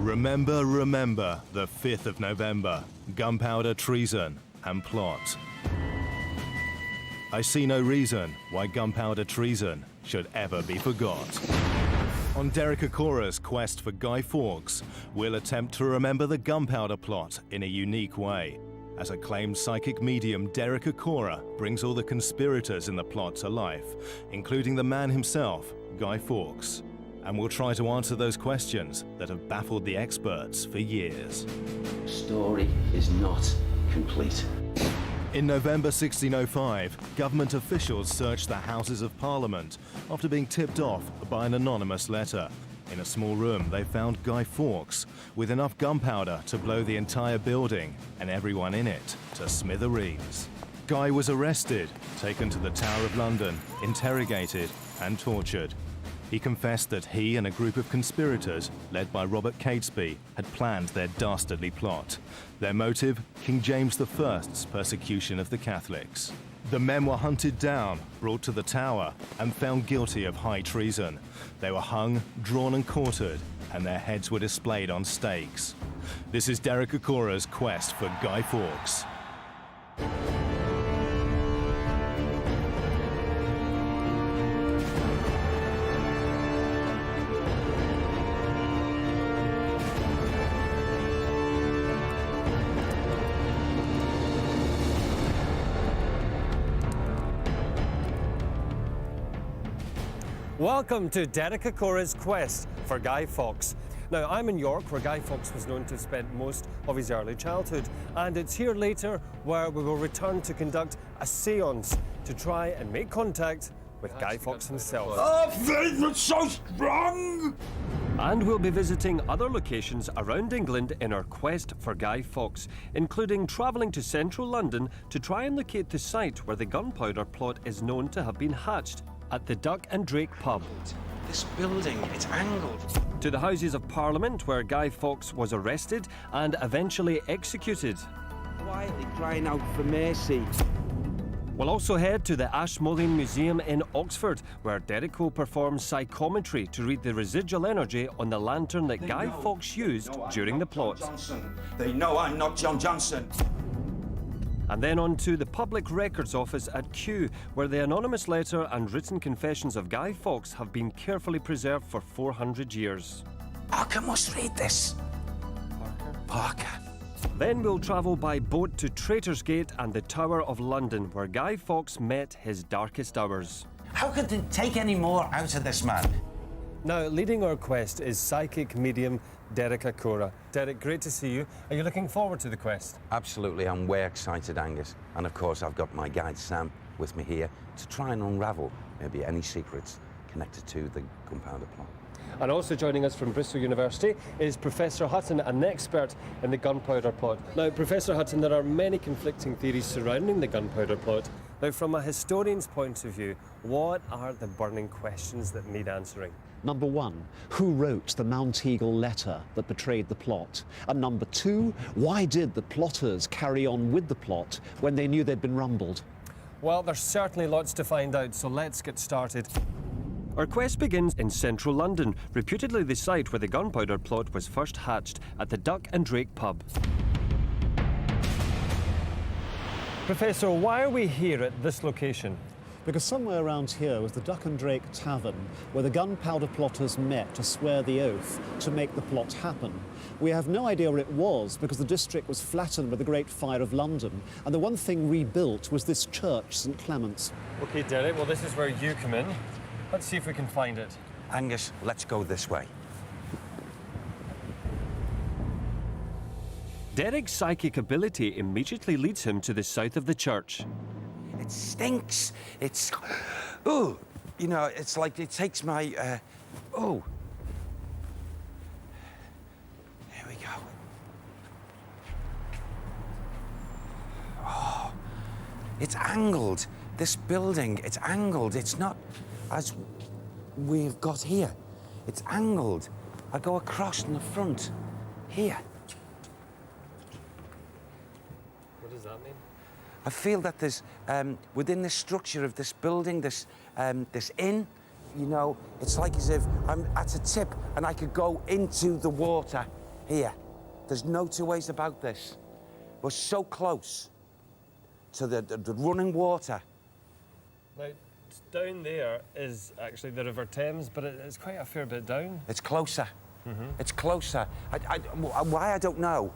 Remember, remember the 5th of November, gunpowder, treason and plot. I see no reason why gunpowder treason should ever be forgot. On Derek Acorah's quest for Guy Fawkes, we'll attempt to remember the gunpowder plot in a unique way. As acclaimed psychic medium Derek Acorah brings all the conspirators in the plot to life, including the man himself, Guy Fawkes. And we'll try to answer those questions that have baffled the experts for years. The story is not complete. In November 1605, government officials searched the Houses of Parliament after being tipped off by an anonymous letter. In a small room, they found Guy Fawkes with enough gunpowder to blow the entire building and everyone in it to smithereens. Guy was arrested, taken to the Tower of London, interrogated and tortured. He confessed that he and a group of conspirators, led by Robert Catesby, had planned their dastardly plot. Their motive, King James I's persecution of the Catholics. The men were hunted down, brought to the Tower, and found guilty of high treason. They were hung, drawn and quartered, and their heads were displayed on stakes. This is Derek Acorah's quest for Guy Fawkes. Welcome to Derek Acorah's quest for Guy Fawkes. Now, I'm in York, where Guy Fawkes was known to have spent most of his early childhood, and it's here later where we will return to conduct a seance to try and make contact with Guy Fawkes himself. Oh, faith, it's so strong! And we'll be visiting other locations around England in our quest for Guy Fawkes, including travelling to central London to try and locate the site where the gunpowder plot is known to have been hatched, at the Duck and Drake pub. This building, it's angled. To the Houses of Parliament, where Guy Fawkes was arrested and eventually executed. Quietly crying out for mercy. We'll also head to the Ashmolean Museum in Oxford, where Derek will perform psychometry to read the residual energy on the lantern that Guy Fawkes used during the plot. They know I'm not John Johnson. And then on to the Public Records Office at Kew, where the anonymous letter and written confessions of Guy Fawkes have been carefully preserved for 400 years. Parker must read this. Parker. Then we'll travel by boat to Traitor's Gate and the Tower of London, where Guy Fawkes met his darkest hours. How could they take any more out of this man? Now, leading our quest is psychic medium Derek Acorah. Derek, great to see you. Are you looking forward to the quest? Absolutely, I'm way excited, Angus. And of course, I've got my guide Sam with me here to try and unravel maybe any secrets connected to the gunpowder plot. And also joining us from Bristol University is Professor Hutton, an expert in the gunpowder plot. Now, Professor Hutton, there are many conflicting theories surrounding the gunpowder plot. Now, from a historian's point of view, what are the burning questions that need answering? Number one, who wrote the Monteagle Letter that betrayed the plot? And number two, why did the plotters carry on with the plot when they knew they'd been rumbled? Well, there's certainly lots to find out, so let's get started. Our quest begins in central London, reputedly the site where the gunpowder plot was first hatched, at the Duck and Drake pub. Professor, why are we here at this location? Because somewhere around here was the Duck and Drake Tavern, where the gunpowder plotters met to swear the oath to make the plot happen. We have no idea where it was, because the district was flattened by the Great Fire of London, and the one thing rebuilt was this church, St Clement's. OK, Derek, well, this is where you come in. Let's see if we can find it. Angus, let's go this way. Derek's psychic ability immediately leads him to the south of the church. It stinks. It's... Oh, you know, it's like it takes my... Oh. Here we go. Oh, it's angled. This building, it's angled. It's not as we've got here. It's angled. I go across in the front here. What does that mean? I feel that there's, within the structure of this building, this inn, you know, it's like as if I'm at a tip and I could go into the water here. There's no two ways about this. We're so close to the running water. Now, down there is actually the River Thames, but it's quite a fair bit down. It's closer. It's closer. Why, I don't know.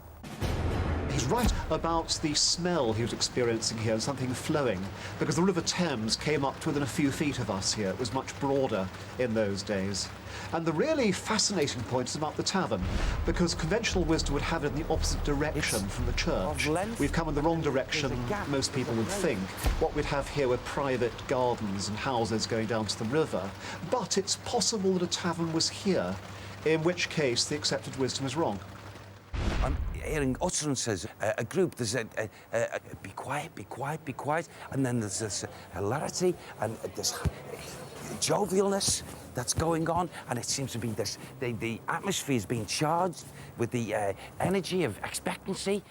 He's right about the smell he was experiencing here, something flowing, because the River Thames came up to within a few feet of us here. It was much broader in those days. And the really fascinating point is about the tavern, because conventional wisdom would have it in the opposite direction from the church. of length. We've come in the wrong direction, There's a gap. most people would think. What we'd have here were private gardens and houses going down to the river. But it's possible that a tavern was here, in which case the accepted wisdom is wrong. I'm hearing utterances. A group, there's a be quiet, be quiet, be quiet. And then there's this hilarity and this jovialness that's going on. And it seems to be this, the atmosphere is being charged with the energy of expectancy.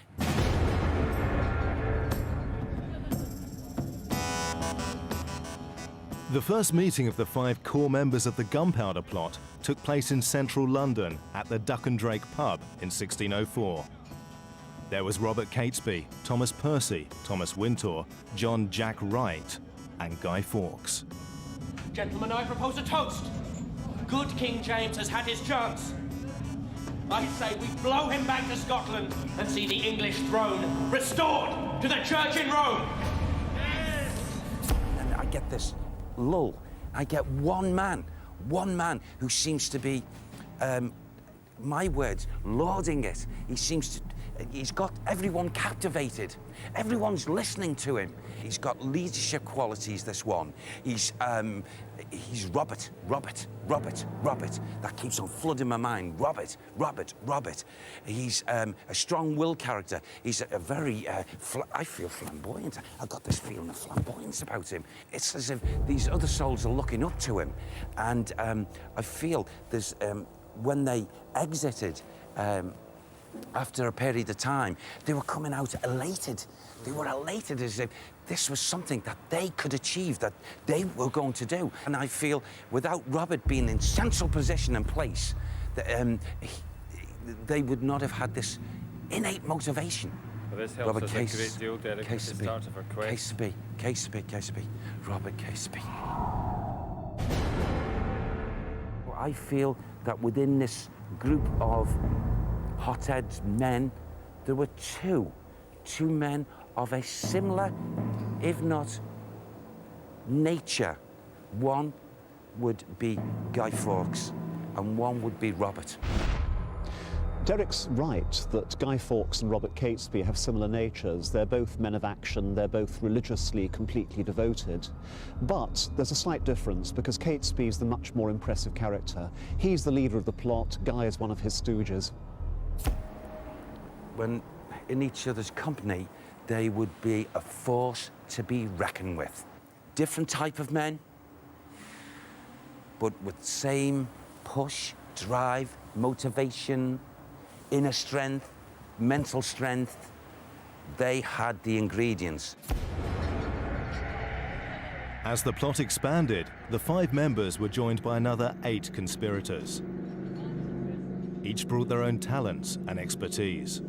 The first meeting of the 5 core members of the Gunpowder Plot took place in central London at the Duck and Drake pub in 1604. There was Robert Catesby, Thomas Percy, Thomas Wintour, John Jack Wright, and Guy Fawkes. Gentlemen, I propose a toast. Good King James has had his chance. I say we blow him back to Scotland and see the English throne restored to the Church in Rome. And I get this lull. I get one man who seems to be, my words, lauding it. He's got everyone captivated. Everyone's listening to him. He's got leadership qualities, this one. He's Robert. That keeps on flooding my mind. Robert. He's a strong-willed character. He's a very, I feel flamboyant. I've got this feeling of flamboyance about him. It's as if these other souls are looking up to him. And I feel there's, when they exited, after a period of time, they were coming out elated. They were elated as if this was something that they could achieve, that they were going to do. And I feel without Robert being in central position and place, they would not have had this innate motivation. Well, this helps Robert us a great deal, Derek, at the start of our quest. Catesby. Robert Catesby. I feel that within this group of hothead men, there were two men of a similar, if not nature. One would be Guy Fawkes and one would be Robert. Derek's right that Guy Fawkes and Robert Catesby have similar natures. They're both men of action, they're both religiously completely devoted. But there's a slight difference because Catesby's the much more impressive character. He's the leader of the plot, Guy is one of his stooges. When In each other's company, they would be a force to be reckoned with. Different type of men, but with same push, drive, motivation, inner strength, mental strength. They had the ingredients. As the plot expanded, the 5 members were joined by another 8 conspirators. Each brought their own talents and expertise.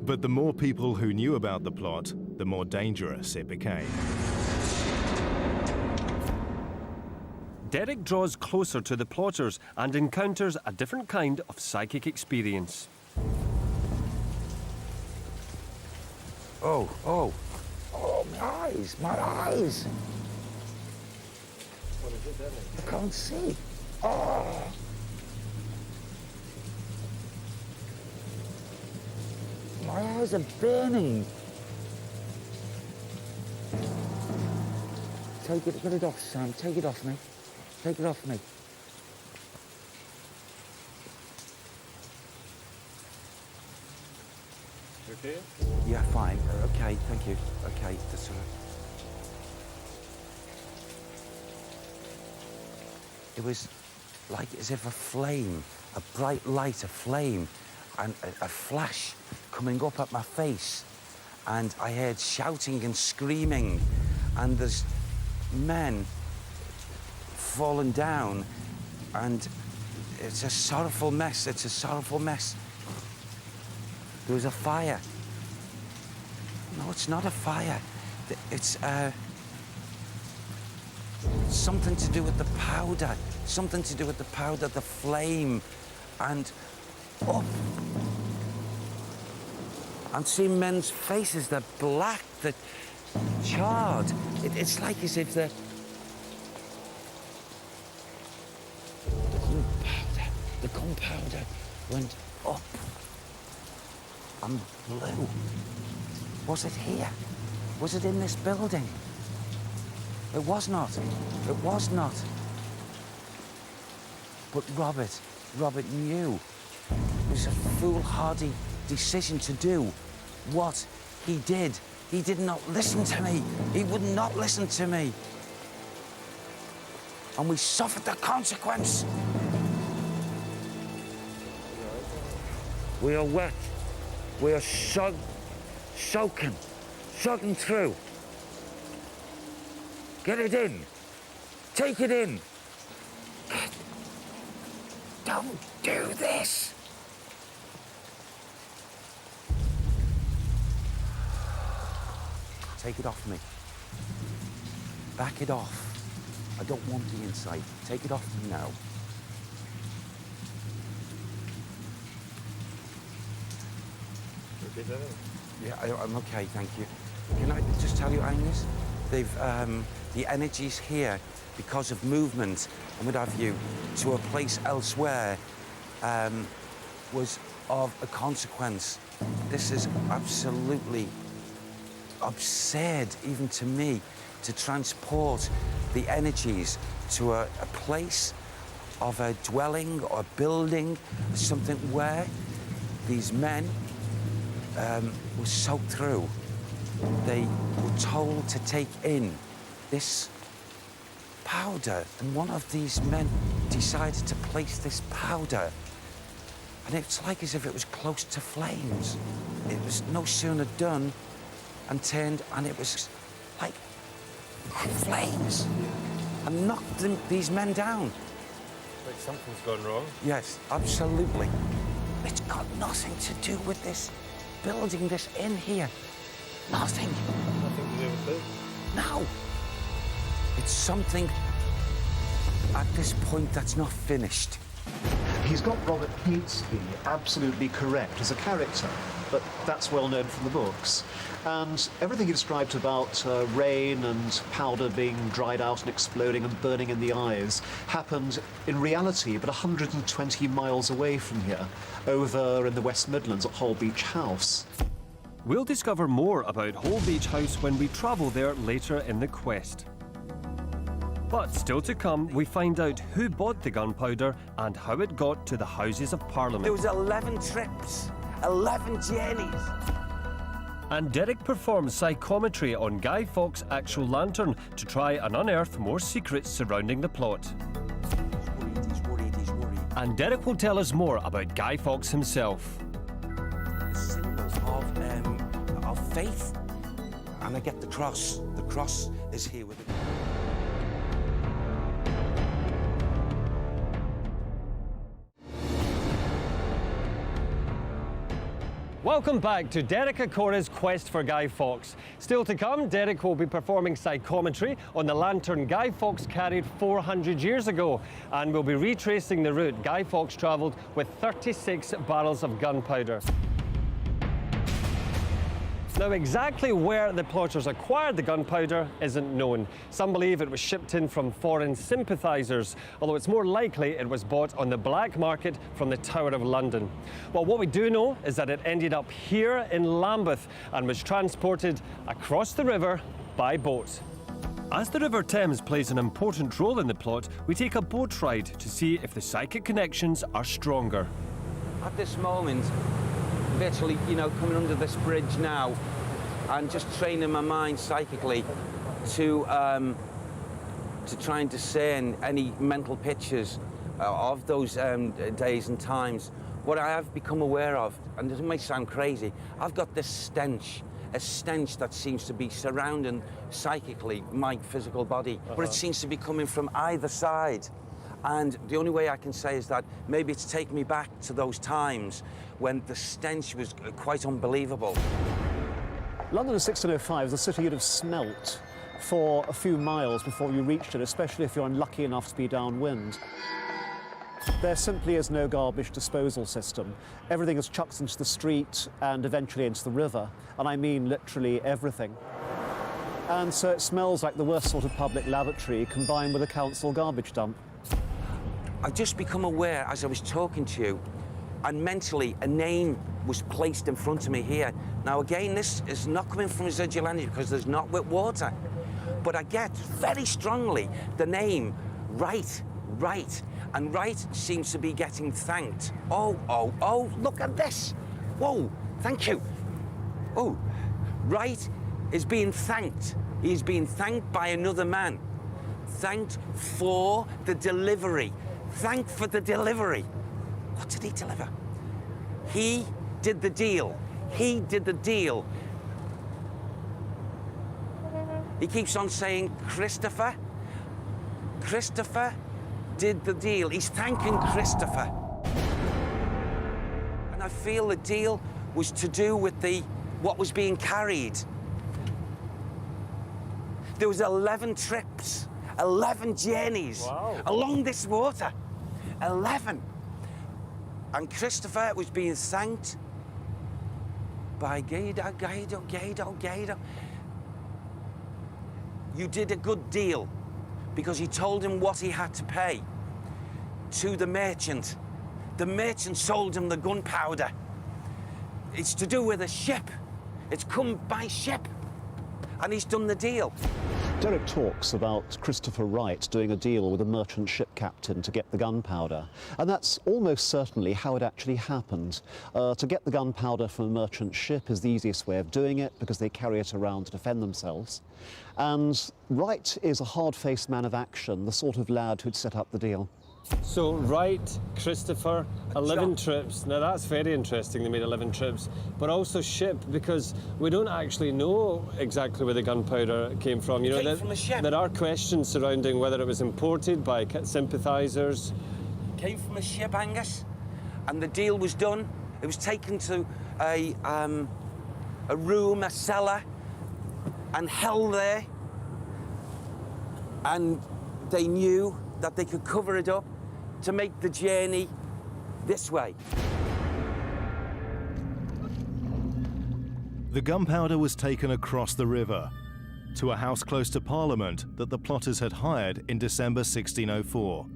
But the more people who knew about the plot, the more dangerous it became. Derek draws closer to the plotters and encounters a different kind of psychic experience. Oh, my eyes. What is it, Derek? I can't see. Oh. My eyes are burning. Get it off, Sam. Take it off me. Take it off me. You okay? Yeah, fine. Okay, thank you. Okay, that's all right. It was like as if a flame, a bright light, a flame, and a flash coming up at my face. And I heard shouting and screaming, and there's men fallen down, and it's a sorrowful mess. There was a fire. No, it's not a fire. It's something to do with the powder. Something to do with the powder, the flame, and up. I'm seeing men's faces. They're black. They're charred. It's like as if they're... The gunpowder went up and blue. Was it here? Was it in this building? It was not. It was not. But Robert knew. It was a foolhardy decision to do what he did. He did not listen to me. He would not listen to me. And we suffered the consequence. We are wet. We are soaking through. Get it in. Take it in. Don't do this. Take it off me. Back it off. I don't want the inside. Take it off me now. Yeah, I'm okay, thank you. Can I just tell you, Agnes? They've, the energies here, because of movement and what have you, to a place elsewhere, was of a consequence. This is absolutely absurd, even to me, to transport the energies to a place of a dwelling or a building, something where these men were soaked through. They were told to take in this powder, and one of these men decided to place this powder, and it's like as if it was close to flames. It was no sooner done and turned, and it was like flames, and knocked these men down. Like something's gone wrong? Yes, absolutely. It's got nothing to do with this building, this inn here. Nothing. Nothing to do with it? No. It's something at this point that's not finished. He's got Robert Catesby absolutely correct as a character, but that's well known from the books. And everything he described about rain and powder being dried out and exploding and burning in the eyes happened in reality but 120 miles away from here, over in the West Midlands at Holbeche House. We'll discover more about Holbeche House when we travel there later in the quest. But still to come, we find out who bought the gunpowder and how it got to the Houses of Parliament. There was 11 trips, 11 journeys. And Derek performs psychometry on Guy Fawkes' actual lantern to try and unearth more secrets surrounding the plot. He's worried. And Derek will tell us more about Guy Fawkes himself. Symbols of faith. And I get the cross. The cross is here with it. Welcome back to Derek Acorah's quest for Guy Fawkes. Still to come, Derek will be performing psychometry on the lantern Guy Fawkes carried 400 years ago, and we'll be retracing the route Guy Fawkes travelled with 36 barrels of gunpowder. Now, exactly where the plotters acquired the gunpowder isn't known. Some believe it was shipped in from foreign sympathisers, although it's more likely it was bought on the black market from the Tower of London. Well, what we do know is that it ended up here in Lambeth and was transported across the river by boat. As the River Thames plays an important role in the plot, we take a boat ride to see if the psychic connections are stronger. At this moment, literally, coming under this bridge now and just training my mind psychically to try and discern any mental pictures of those days and times. What I have become aware of, and this may sound crazy, I've got this stench, a stench that seems to be surrounding psychically my physical body, but it seems to be coming from either side. And the only way I can say is that maybe it's taken me back to those times when the stench was quite unbelievable. London in 1605 is a city you'd have smelt for a few miles before you reached it, especially if you're unlucky enough to be downwind. There simply is no garbage disposal system. Everything is chucked into the street and eventually into the river, and I mean literally everything. And so it smells like the worst sort of public lavatory combined with a council garbage dump. I've just become aware as I was talking to you, and mentally a name was placed in front of me here. Now again, this is not coming from residual energy because there's not with water, but I get very strongly the name Wright, and Wright seems to be getting thanked. Oh, look at this. Whoa, thank you. Oh, Wright is being thanked. He's being thanked by another man. Thanked for the delivery. Thanked for the delivery. What did he deliver? He did the deal. He did the deal. He keeps on saying, Christopher did the deal. He's thanking Christopher. And I feel the deal was to do with what was being carried. There was 11 trips, 11 journeys along this water. 11. And Christopher was being thanked by Guido. You did a good deal because he told him what he had to pay to the merchant. The merchant sold him the gunpowder. It's to do with a ship. It's come by ship. And he's done the deal. Derek talks about Christopher Wright doing a deal with a merchant ship captain to get the gunpowder. And that's almost certainly how it actually happened. To get the gunpowder from a merchant ship is the easiest way of doing it because they carry it around to defend themselves. And Wright is a hard-faced man of action, the sort of lad who'd set up the deal. So, Wright, Christopher, 11 trips. Now, that's very interesting, they made 11 trips. But also ship, because we don't actually know exactly where the gunpowder came from. You know, Came from a ship. There are questions surrounding whether it was imported by sympathisers. Came from a ship, Angus. And the deal was done. It was taken to a room, a cellar, and held there. And they knew that they could cover it up to make the journey this way. The gunpowder was taken across the river to a house close to Parliament that the plotters had hired in December 1604.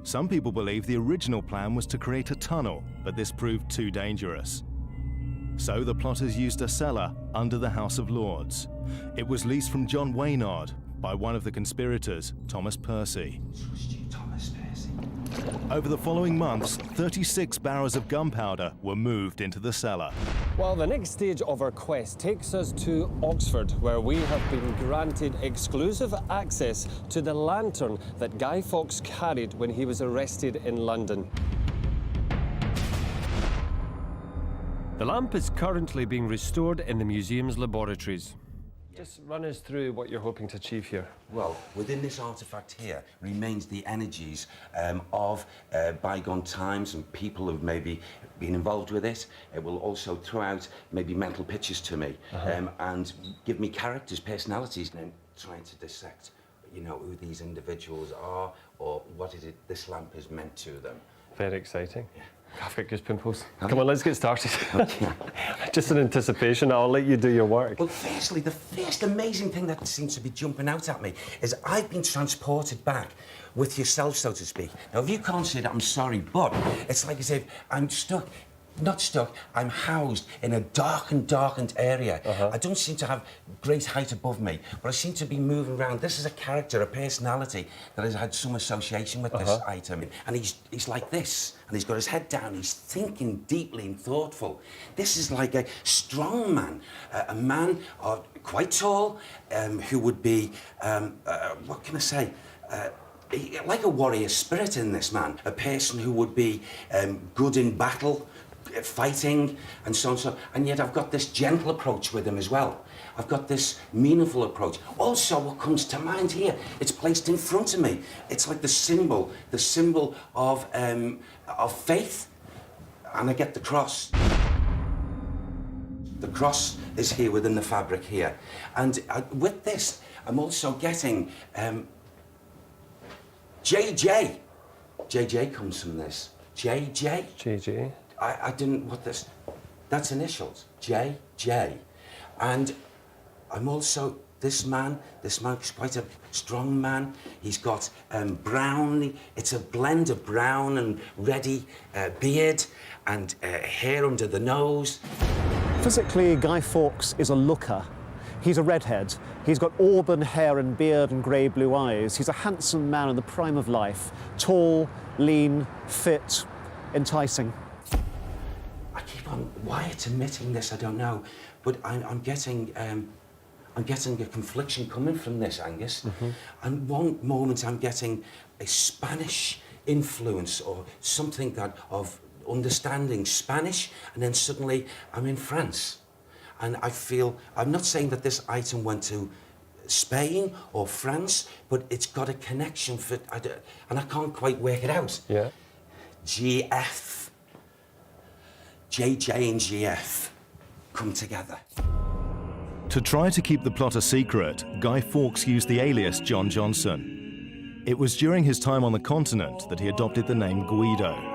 Some people believe the original plan was to create a tunnel, but this proved too dangerous. So the plotters used a cellar under the House of Lords. It was leased from John Waynard by one of the conspirators, Thomas Percy. Over the following months, 36 barrels of gunpowder were moved into the cellar. Well, the next stage of our quest takes us to Oxford, where we have been granted exclusive access to the lantern that Guy Fawkes carried when he was arrested in London. The lamp is currently being restored in the museum's laboratories. Just run us through what you're hoping to achieve here. Well, within this artefact here remains the energies of bygone times and people who've maybe been involved with it. It will also throw out maybe mental pictures to me and give me characters, personalities, and then trying to dissect, you know, who these individuals are or what is it this lamp is meant to them. Very exciting. Yeah. I've got goose pimples. Come on, let's get started. Just in anticipation, I'll let you do your work. Well, firstly, the first amazing thing that seems to be jumping out at me is I've been transported back with yourself, so to speak. Now, if you can't see that, I'm sorry, but it's like as if I'm stuck. Not stuck, I'm housed in a darkened area. I don't seem to have great height above me, but I seem to be moving around. This is a character, a personality that has had some association with this item. And he's like this, and he's got his head down, he's thinking deeply and thoughtful. This is like a strong man, a man quite tall, who would be, what can I say? Like a warrior spirit in this man, a person who would be good in battle, fighting and so on, and yet I've got this gentle approach with him as well. I've got this meaningful approach. Also, what comes to mind here, it's placed in front of me. It's like the symbol of faith. And I get the cross. The cross is here within the fabric here. And with this, I'm also getting JJ. JJ comes from this. JJ. JJ. I didn't, what this, that's initials, JJ. And I'm also, this man is quite a strong man. He's got brown, it's a blend of brown and reddy beard and hair under the nose. Physically, Guy Fawkes is a looker. He's a redhead. He's got auburn hair and beard and grey-blue eyes. He's a handsome man in the prime of life. Tall, lean, fit, enticing. I keep on, why it's emitting this, I don't know. But I'm getting a confliction coming from this, Angus. Mm-hmm. And one moment I'm getting a Spanish influence or something that of understanding Spanish, and then suddenly I'm in France. And I feel, I'm not saying that this item went to Spain or France, but it's got a connection for, and I can't quite work it out. Yeah. GF. JJ and GF come together. To try to keep the plot a secret, Guy Fawkes used the alias John Johnson. It was during his time on the continent that he adopted the name Guido.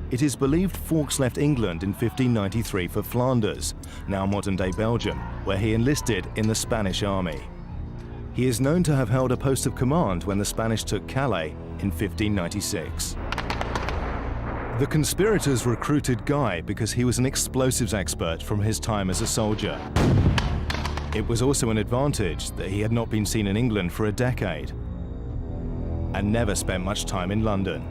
It is believed Fawkes left England in 1593 for Flanders, now modern-day Belgium, where he enlisted in the Spanish army. He is known to have held a post of command when the Spanish took Calais in 1596. The conspirators recruited Guy because he was an explosives expert from his time as a soldier. It was also an advantage that he had not been seen in England for a decade and never spent much time in London.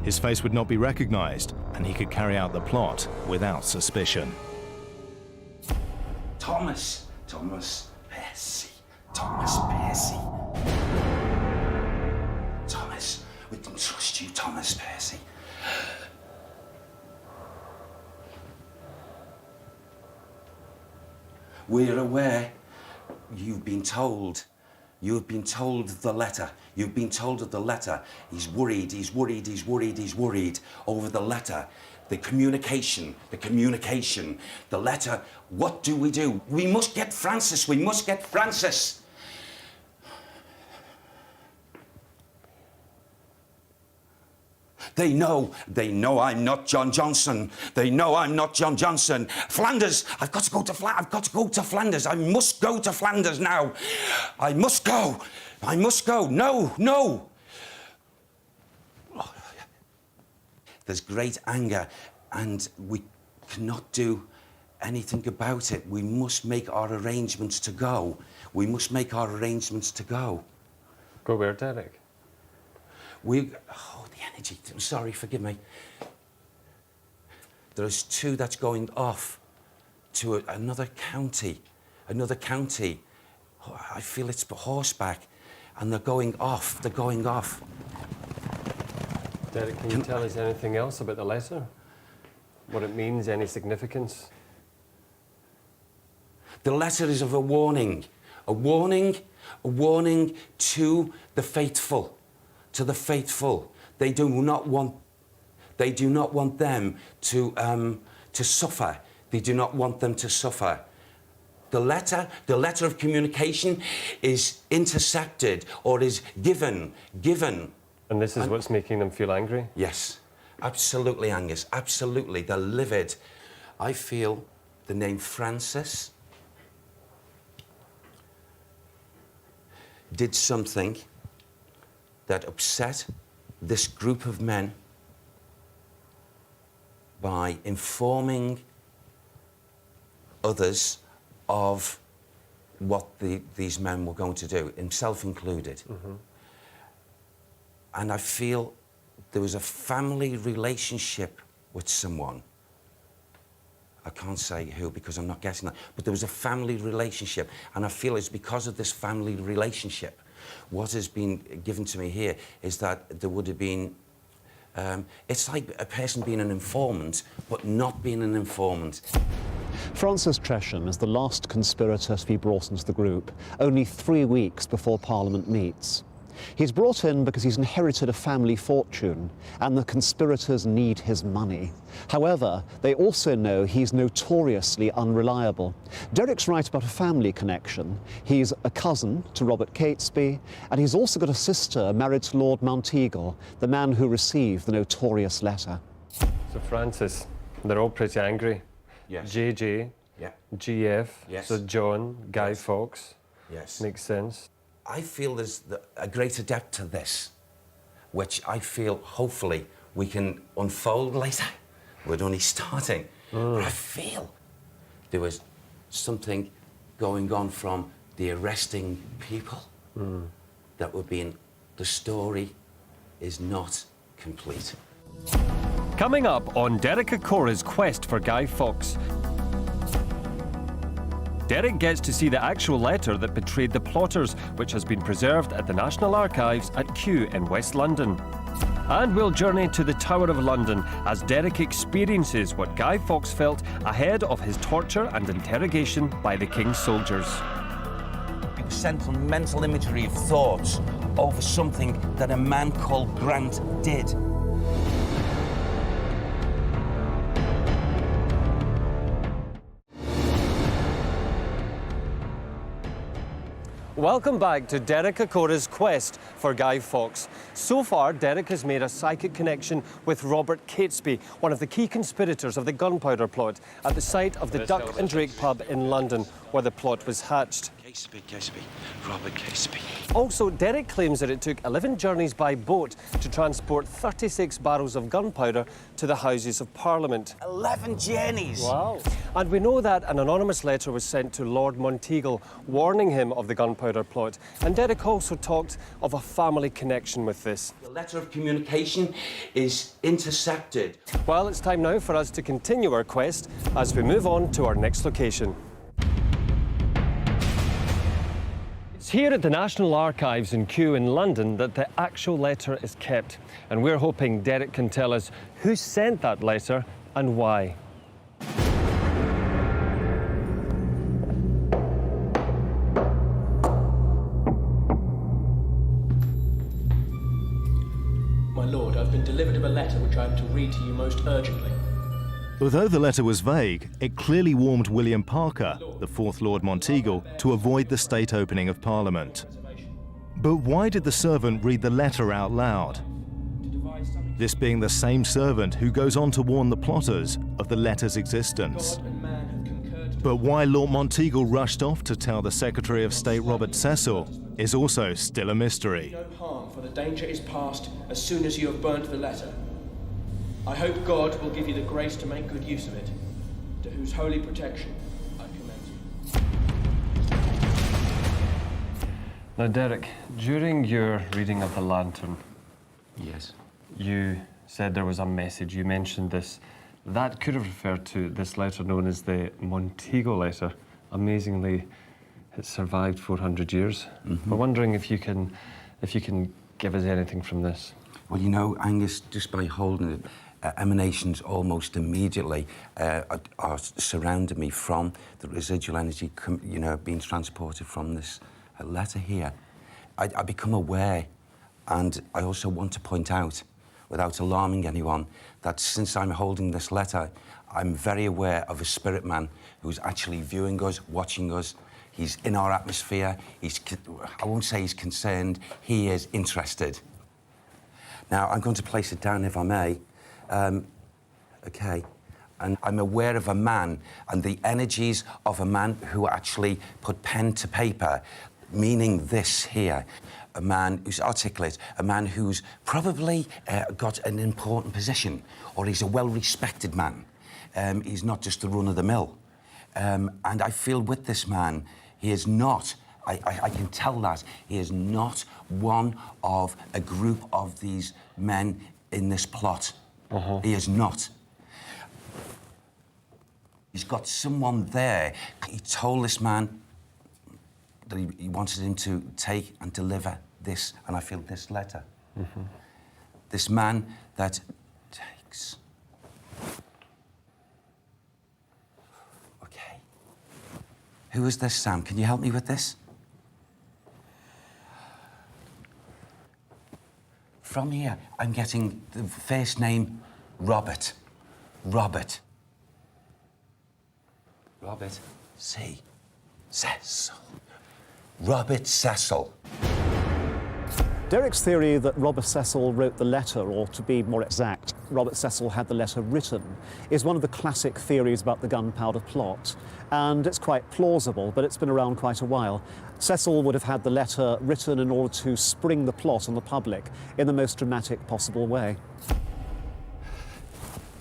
His face would not be recognized, and he could carry out the plot without suspicion. Thomas Percy. Thomas, we can trust you, Thomas Percy. We're aware you've been told the letter. You've been told of the letter. He's worried over the letter. The communication, the letter. What do? We must get Francis. They know I'm not John Johnson. Flanders, I've got to go to Flanders. I must go to Flanders now. I must go. No. There's great anger, and we cannot do anything about it. We must make our arrangements to go. Go where, Derek? The energy. I'm sorry, forgive me. There's two that's going off to another county. I feel it's horseback, and they're going off. Derek, can you tell us anything else about the letter? What it means, any significance? The letter is of a warning to the faithful. They do not want them to suffer. They do not want them to suffer. The letter of communication is intercepted or is given. And this is what's making them feel angry? Yes, absolutely, Angus, absolutely. They're livid. I feel the name Francis did something that upset this group of men by informing others of what these men were going to do, himself included. Mm-hmm. And I feel there was a family relationship with someone. I can't say who because I'm not guessing that, but there was a family relationship, and I feel it's because of this family relationship. What has been given to me here is that there would have been It's like a person being an informant, but not being an informant. Francis Tresham is the last conspirator to be brought into the group, only 3 weeks before Parliament meets. He's brought in because he's inherited a family fortune and the conspirators need his money. However, they also know he's notoriously unreliable. Derek's right about a family connection. He's a cousin to Robert Catesby, and he's also got a sister married to Lord Monteagle, the man who received the notorious letter. So Francis, they're all pretty angry. Yes. JJ, Yeah. GF, Yes. so John, Guy Fawkes. Yes. Makes sense. I feel there's a greater depth to this, which I feel hopefully we can unfold later. We're only starting. But I feel there was something going on from the arresting people that were being. The story is not complete. Coming up on Derek Acorah's quest for Guy Fawkes. Derek gets to see the actual letter that betrayed the plotters, which has been preserved at the National Archives at Kew in West London. And we'll journey to the Tower of London as Derek experiences what Guy Fawkes felt ahead of his torture and interrogation by the King's soldiers. Sentimental imagery of thoughts over something that a man called Grant did. Welcome back to Derek Acorah's quest for Guy Fawkes. So far, Derek has made a psychic connection with Robert Catesby, one of the key conspirators of the Gunpowder Plot, at the site of the Duck and Drake pub in London, where the plot was hatched. Catesby, Robert Catesby. Also, Derek claims that it took 11 journeys by boat to transport 36 barrels of gunpowder to the Houses of Parliament. 11 journeys. Wow. And we know that an anonymous letter was sent to Lord Monteagle, warning him of the Gunpowder Plot. And Derek also talked of a family connection with this. The letter of communication is intercepted. Well, it's time now for us to continue our quest as we move on to our next location. It's here at the National Archives in Kew in London that the actual letter is kept. And we're hoping Derek can tell us who sent that letter and why. My lord, I've been delivered of a letter which I am to read to you most urgently. Although the letter was vague, it clearly warned William Parker, the 4th Lord Monteagle, to avoid the state opening of Parliament. But why did the servant read the letter out loud? This being the same servant who goes on to warn the plotters of the letter's existence. But why Lord Monteagle rushed off to tell the Secretary of State Robert Cecil is also still a mystery. No harm, for the danger is past as soon as you have burnt the letter. I hope God will give you the grace to make good use of it, to whose holy protection I commend you. Now, Derek, during your reading of the lantern, Yes. you said there was a message. You mentioned this. That could have referred to this letter known as the Monteagle Letter. Amazingly, it survived 400 years. We're wondering if you can give us anything from this. Well, you know, Angus, just by holding it, emanations almost immediately are surrounding me from the residual energy, being transported from this letter here. I become aware, and I also want to point out, without alarming anyone, that since I'm holding this letter, I'm very aware of a spirit man who's actually viewing us, watching us. He's in our atmosphere. I won't say he's concerned, he is interested. Now, I'm going to place it down, if I may. Okay. And I'm aware of a man and the energies of a man who actually put pen to paper, meaning this here. A man who's articulate, a man who's probably got an important position, or he's a well-respected man. He's not just the run-of-the-mill. And I feel with this man, he is not, I can tell that, he is not one of a group of these men in this plot. He is not. He's got someone there. He told this man that he wanted him to take and deliver this, and I feel this letter. This man that takes... Okay. Who is this, Sam? Can you help me with this? From here, I'm getting the first name, Robert. Robert. Robert C. Cecil. Robert Cecil. Derek's theory that Robert Cecil wrote the letter, or to be more exact, Robert Cecil had the letter written, is one of the classic theories about the Gunpowder Plot. And it's quite plausible, but it's been around quite a while. Cecil would have had the letter written in order to spring the plot on the public in the most dramatic possible way.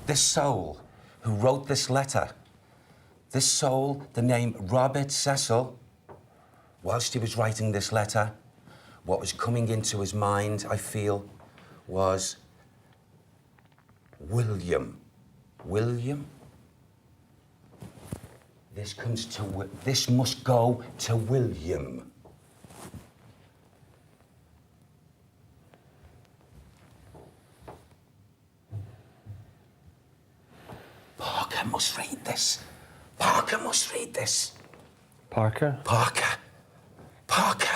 This soul who wrote this letter, this soul, the name Robert Cecil, whilst he was writing this letter, what was coming into his mind, I feel, was William. William? This must go to William. Parker must read this. Parker must read this. Parker? Parker. Parker.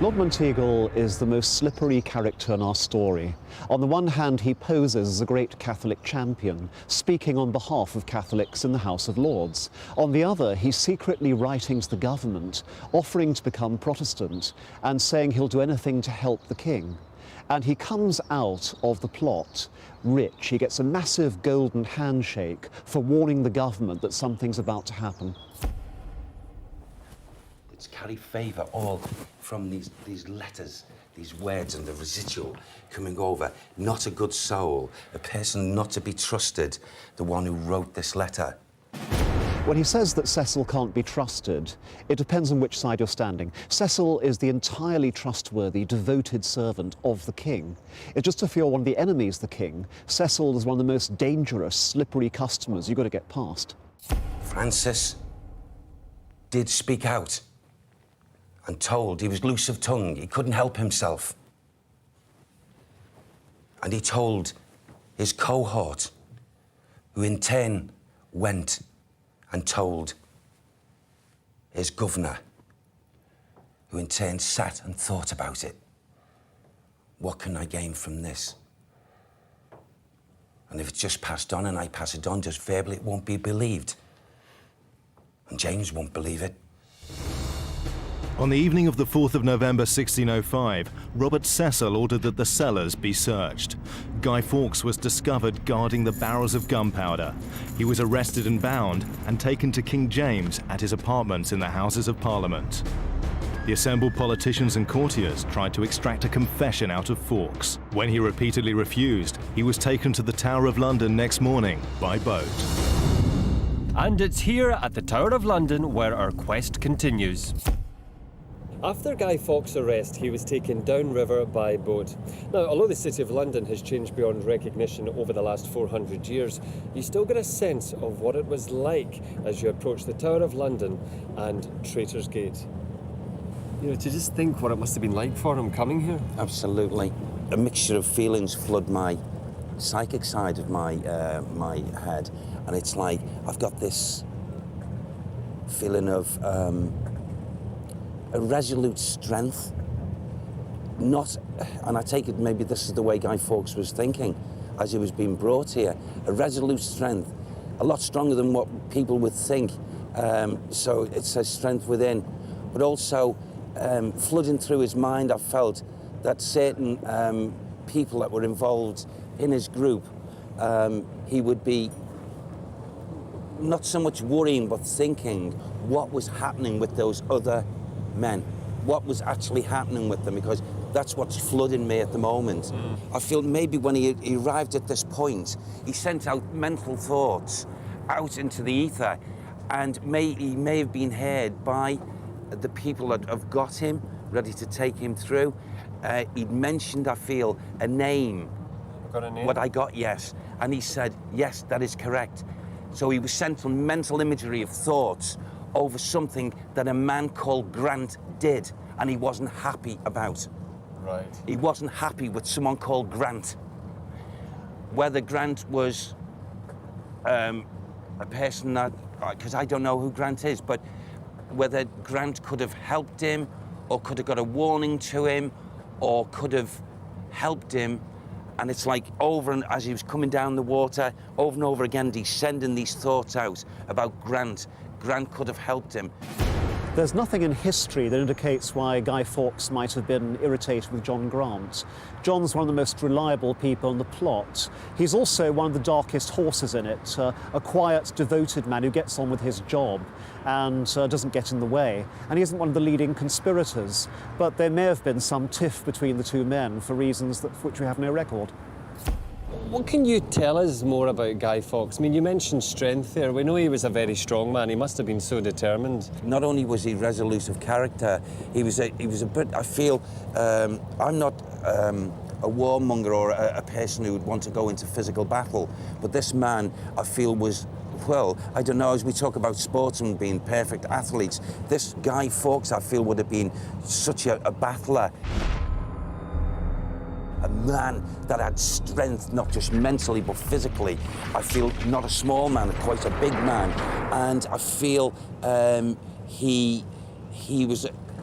Lord Monteagle is the most slippery character in our story. On the one hand, he poses as a great Catholic champion, speaking on behalf of Catholics in the House of Lords. On the other, he's secretly writing to the government, offering to become Protestant and saying he'll do anything to help the king. And he comes out of the plot rich. He gets a massive golden handshake for warning the government that something's about to happen. It's carry favour all from these letters, these words and the residual coming over. Not a good soul, a person not to be trusted, the one who wrote this letter. When he says that Cecil can't be trusted, it depends on which side you're standing. Cecil is the entirely trustworthy, devoted servant of the king. It's just if you're one of the enemies of the king, Cecil is one of the most dangerous, slippery customers you've got to get past. Francis did speak out and told he was loose of tongue, he couldn't help himself. And he told his cohort, who in turn went and told his governor, who in turn sat and thought about it. What can I gain from this? And if it's just passed on and I pass it on just verbally, it won't be believed. And James won't believe it. On the evening of the 4th of November 1605, Robert Cecil ordered that the cellars be searched. Guy Fawkes was discovered guarding the barrels of gunpowder. He was arrested and bound and taken to King James at his apartments in the Houses of Parliament. The assembled politicians and courtiers tried to extract a confession out of Fawkes. When he repeatedly refused, he was taken to the Tower of London next morning by boat. And it's here at the Tower of London where our quest continues. After Guy Fawkes' arrest, he was taken downriver by boat. Now, although the City of London has changed beyond recognition over the last 400 years, you still get a sense of what it was like as you approach the Tower of London and Traitor's Gate. You know, to just think what it must have been like for him coming here. Absolutely. A mixture of feelings flood my psychic side of my head. And it's like, I've got this feeling of a resolute strength. Not, and I take it maybe this is the way Guy Fawkes was thinking as he was being brought here. A resolute strength, a lot stronger than what people would think. So it says strength within. But also, flooding through his mind, I felt that certain people that were involved in his group, he would be not so much worrying, but thinking what was happening with those other men, what was actually happening with them, because that's what's flooding me at the moment. I feel maybe when he arrived at this point, he sent out mental thoughts out into the ether, and he may have been heard by the people that have got him, ready to take him through. He'd mentioned, I feel, a name. Got a name? What I got, yes. And he said, yes, that is correct. So he was sent on mental imagery of thoughts over something that a man called Grant did, and he wasn't happy about. Right. He wasn't happy with someone called Grant. Whether Grant was a person that, because I don't know who Grant is, but whether Grant could have helped him or could have got a warning to him or could have helped him. And it's like over and as he was coming down the water, over and over again, he's sending these thoughts out about Grant. Grant could have helped him. There's nothing in history that indicates why Guy Fawkes might have been irritated with John Grant. John's one of the most reliable people in the plot. He's also one of the darkest horses in it, a quiet, devoted man who gets on with his job and doesn't get in the way. And he isn't one of the leading conspirators, but there may have been some tiff between the two men for reasons for which we have no record. What can you tell us more about Guy Fawkes? I mean, you mentioned strength there. We know he was a very strong man. He must have been so determined. Not only was he resolute of character, he was a bit, I feel, I'm not a warmonger or a person who would want to go into physical battle, but this man, I feel, was, well, I don't know, as we talk about sportsmen being perfect athletes, this Guy Fawkes, I feel, would have been such a battler. A man that had strength, not just mentally, but physically. I feel not a small man, quite a big man. And I feel he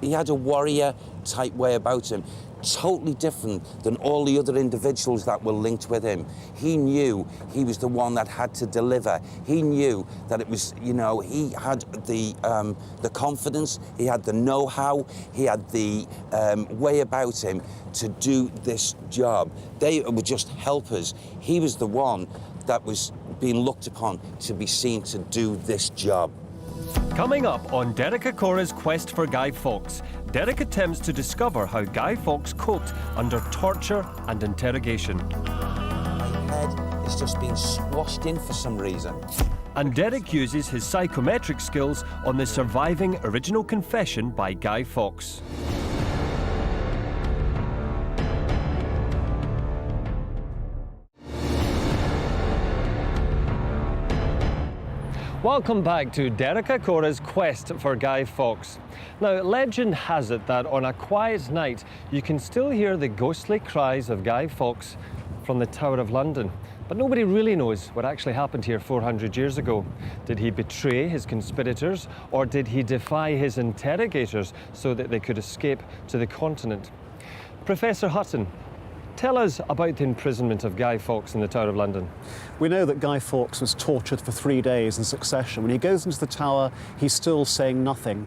had a warrior type way about him, totally different than all the other individuals that were linked with him. He knew he was the one that had to deliver. He knew that it was, you know, he had the confidence, he had the know-how, he had the way about him to do this job. They were just helpers. He was the one that was being looked upon to be seen to do this job. Coming up on Derek Acorah's quest for Guy Fawkes, Derek attempts to discover how Guy Fawkes coped under torture and interrogation. My head is just being squashed in for some reason. And Derek uses his psychometric skills on the surviving original confession by Guy Fawkes. Welcome back to Derek Acorah's quest for Guy Fawkes. Now, legend has it that on a quiet night, you can still hear the ghostly cries of Guy Fawkes from the Tower of London. But nobody really knows what actually happened here 400 years ago. Did he betray his conspirators, or did he defy his interrogators so that they could escape to the continent? Professor Hutton, tell us about the imprisonment of Guy Fawkes in the Tower of London. We know that Guy Fawkes was tortured for 3 days in succession. When he goes into the tower, he's still saying nothing.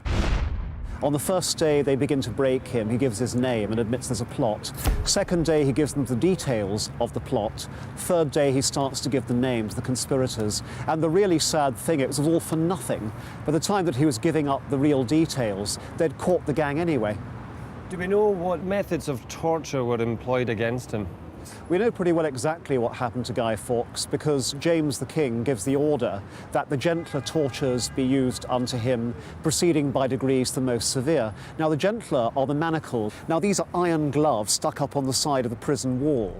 On the first day, they begin to break him. He gives his name and admits there's a plot. Second day, he gives them the details of the plot. Third day, he starts to give the names, the conspirators. And the really sad thing, it was all for nothing. By the time that he was giving up the real details, they'd caught the gang anyway. Do we know what methods of torture were employed against him? We know pretty well exactly what happened to Guy Fawkes because James the King gives the order that the gentler tortures be used unto him, proceeding by degrees to the most severe. Now, the gentler are the manacles. Now, these are iron gloves stuck up on the side of the prison wall.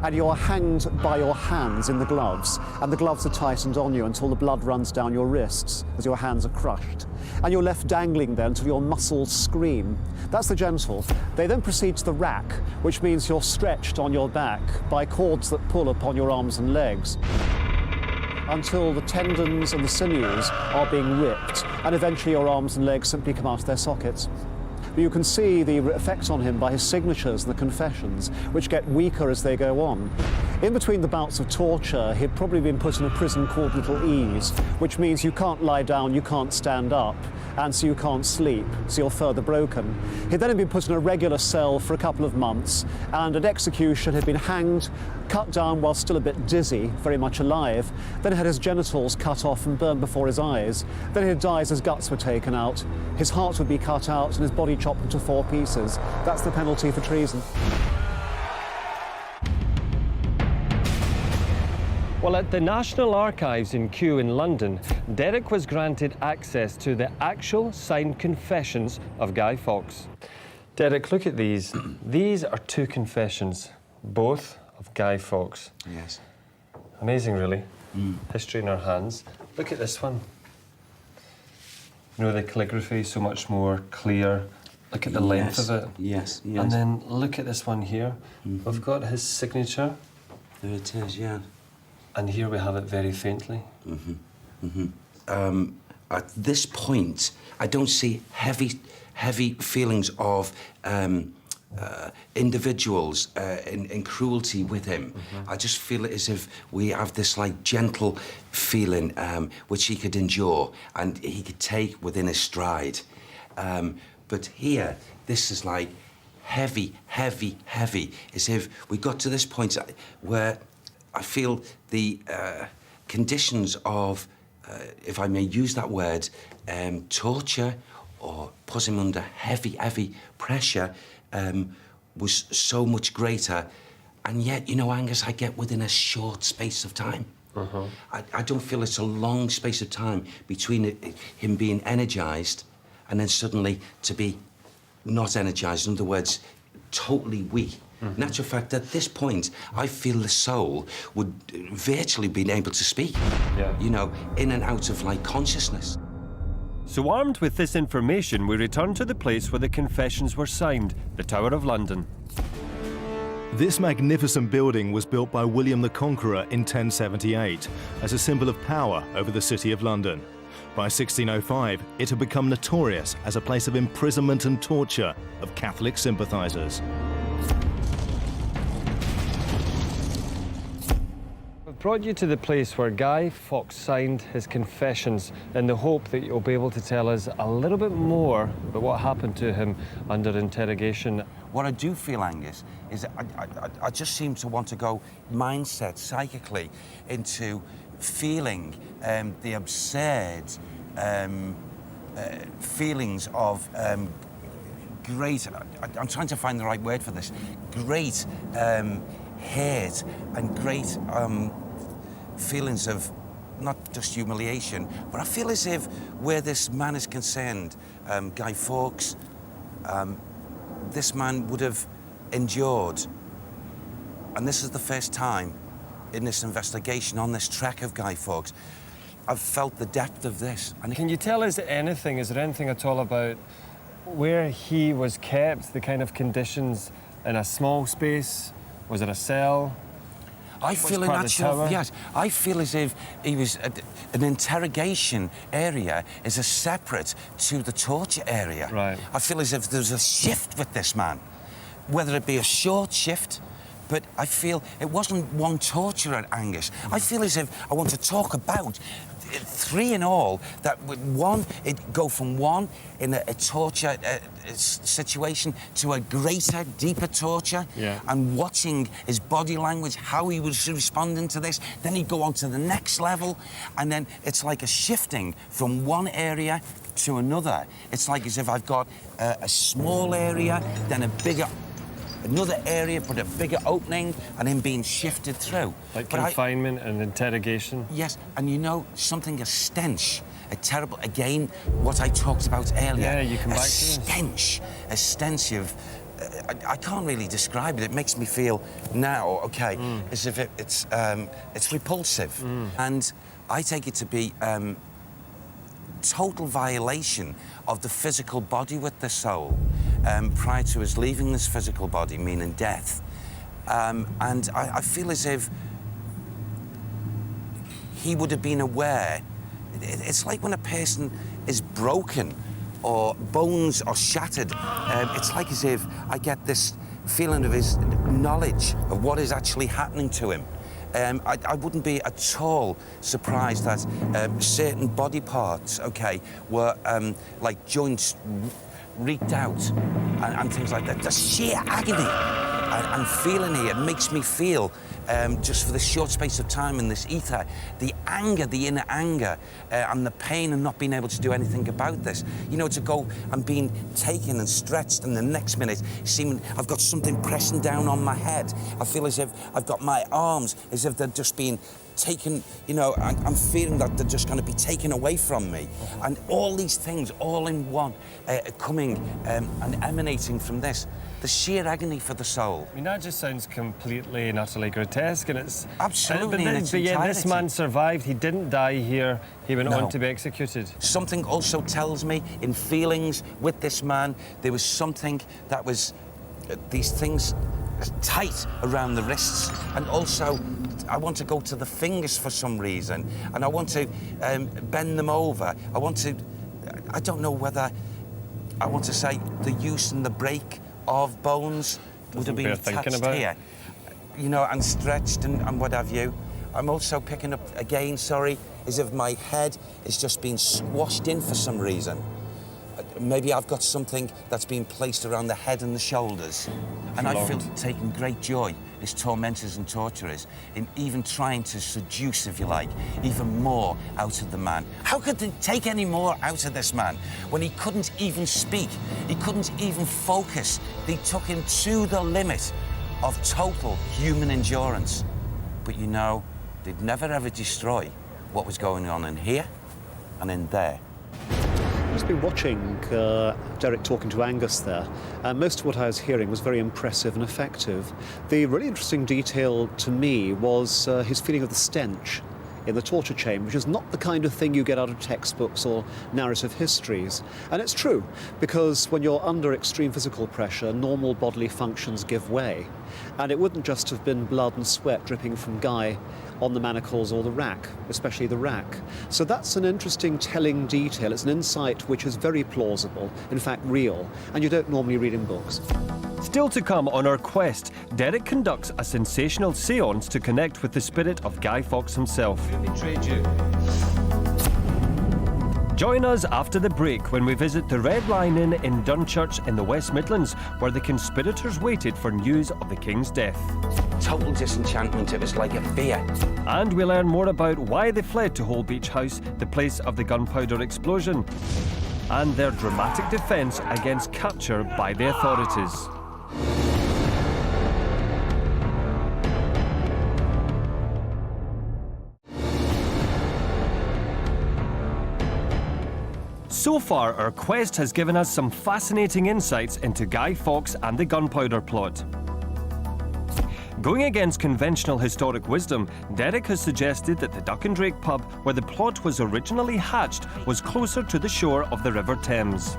And you are hanged by your hands in the gloves, and the gloves are tightened on you until the blood runs down your wrists as your hands are crushed. And you're left dangling there until your muscles scream. That's the gentle. They then proceed to the rack, which means you're stretched on your back by cords that pull upon your arms and legs until the tendons and the sinews are being ripped, and eventually your arms and legs simply come out of their sockets. But you can see the effect on him by his signatures and the confessions, which get weaker as they go on. In between the bouts of torture, he'd probably been put in a prison called Little Ease, which means you can't lie down, you can't stand up, and so you can't sleep, so you're further broken. He'd then been put in a regular cell for a couple of months, and at execution had been hanged, cut down while still a bit dizzy, very much alive, then had his genitals cut off and burned before his eyes. Then he'd die as his guts were taken out, his heart would be cut out, and his body chopped into 4 pieces. That's the penalty for treason. Well, at the National Archives in Kew in London, Derek was granted access to the actual signed confessions of Guy Fawkes. Derek, look at these. These are 2 confessions, both of Guy Fawkes. Yes. Amazing, really. History in our hands. Look at this one. You know, the calligraphy is so much more clear. Look at the length of it. Yes, yes. And then look at this one here. We've got his signature. There it is, yeah. And here we have it very faintly. At this point, I don't see heavy feelings of individuals in cruelty with him. I just feel as if we have this like gentle feeling which he could endure and he could take within his stride. But here, this is like heavy, as if we got to this point where I feel the conditions of, if I may use that word, torture or put him under heavy pressure was so much greater. And yet, you know, Angus, I get within a short space of time. I don't feel it's a long space of time between him being energised and then suddenly to be not energised. In other words, totally weak. In actual fact, at this point, I feel the soul would virtually be able to speak. Yeah. You know, in and out of like consciousness. So armed with this information, we return to the place where the confessions were signed, the Tower of London. This magnificent building was built by William the Conqueror in 1078 as a symbol of power over the city of London. By 1605, it had become notorious as a place of imprisonment and torture of Catholic sympathisers. I've brought you to the place where Guy Fawkes signed his confessions in the hope that you'll be able to tell us a little bit more about what happened to him under interrogation. What I do feel, Angus, is I just seem to want to go mindset, psychically, into feeling the absurd feelings of great, I'm trying to find the right word for this, great hate and great feelings of not just humiliation, but I feel as if where this man is concerned, Guy Fawkes, this man would have endured, and this is the first time in this investigation on this track of Guy Fawkes, I've felt the depth of this. And Can you tell us anything, is there anything at all about where he was kept, the kind of conditions in a small space? Was it a cell? I feel in that sort, yes, I feel as if he was an interrogation area is a separate to the torture area. Right. I feel as if there's a shift with this man, whether it be a short shift, but I feel it wasn't one torturer, Angus. I feel as if I want to talk about three in all, that it go from one in a torture situation to a greater, deeper torture, and watching his body language, how he was responding to this. Then he'd go on to the next level, and then it's like a shifting from one area to another. It's like as if I've got a small area, then a bigger, another area, but a bigger opening, and him being shifted through. Like confinement and interrogation? Yes, and you know, something, a stench, a terrible, again, what I talked about earlier. Yeah, you come back to this. A stench of, I can't really describe it. It makes me feel now, okay, as if it's repulsive. And I take it to be total violation of the physical body with the soul prior to his leaving this physical body, meaning death. And I feel as if he would have been aware. It's like when a person is broken or bones are shattered. It's like as if I get this feeling of his knowledge of what is actually happening to him. I wouldn't be at all surprised that certain body parts, okay, were like joints reeked out and things like that. The sheer agony I'm feeling here makes me feel, just for this short space of time in this ether, the anger, the inner anger, and the pain and not being able to do anything about this. You know, to go and being taken and stretched, and the next minute, seeming I've got something pressing down on my head. I feel as if I've got my arms, as if they're just being taken, you know, I'm feeling that they're just going to be taken away from me. And all these things, all in one, coming and emanating from this. The sheer agony for the soul. I mean, that just sounds completely and utterly grotesque, and it's... Absolutely, But in its yeah, this entirety. man survived. He didn't die here. He went No. on to be executed. Something also tells me, in feelings with this man, there was something that was... these things tight around the wrists, and also I want to go to the fingers for some reason, and I want to bend them over. I want to... I don't know whether I want to say the use and the break of bones would have been attached here, you know, and stretched and what have you. I'm also picking up again, sorry, as if my head is just being squashed in for some reason. Maybe I've got something that's been placed around the head and the shoulders. And I feel taking great joy as tormentors and torturers in even trying to seduce, if you like, even more out of the man. How could they take any more out of this man when he couldn't even speak? He couldn't even focus. They took him to the limit of total human endurance. But you know, they'd never ever destroy what was going on in here and in there. I've just been watching Derek talking to Angus there, and most of what I was hearing was very impressive and effective. The really interesting detail to me was his feeling of the stench in the torture chamber, which is not the kind of thing you get out of textbooks or narrative histories. And it's true, because when you're under extreme physical pressure, normal bodily functions give way. And it wouldn't just have been blood and sweat dripping from Guy on the manacles or the rack, especially the rack. So that's an interesting telling detail. It's an insight which is very plausible, in fact real, and you don't normally read in books. Still to come on our quest, Derek conducts a sensational seance to connect with the spirit of Guy Fawkes himself. Who betrayed you? Join us after the break when we visit the Red Lion Inn in Dunchurch in the West Midlands, where the conspirators waited for news of the King's death. Total disenchantment, it was like a fear. And we learn more about why they fled to Holbeche House, the place of the gunpowder explosion, and their dramatic defence against capture by the authorities. So far, our quest has given us some fascinating insights into Guy Fawkes and the Gunpowder Plot. Going against conventional historic wisdom, Derek has suggested that the Duck and Drake pub where the plot was originally hatched was closer to the shore of the River Thames.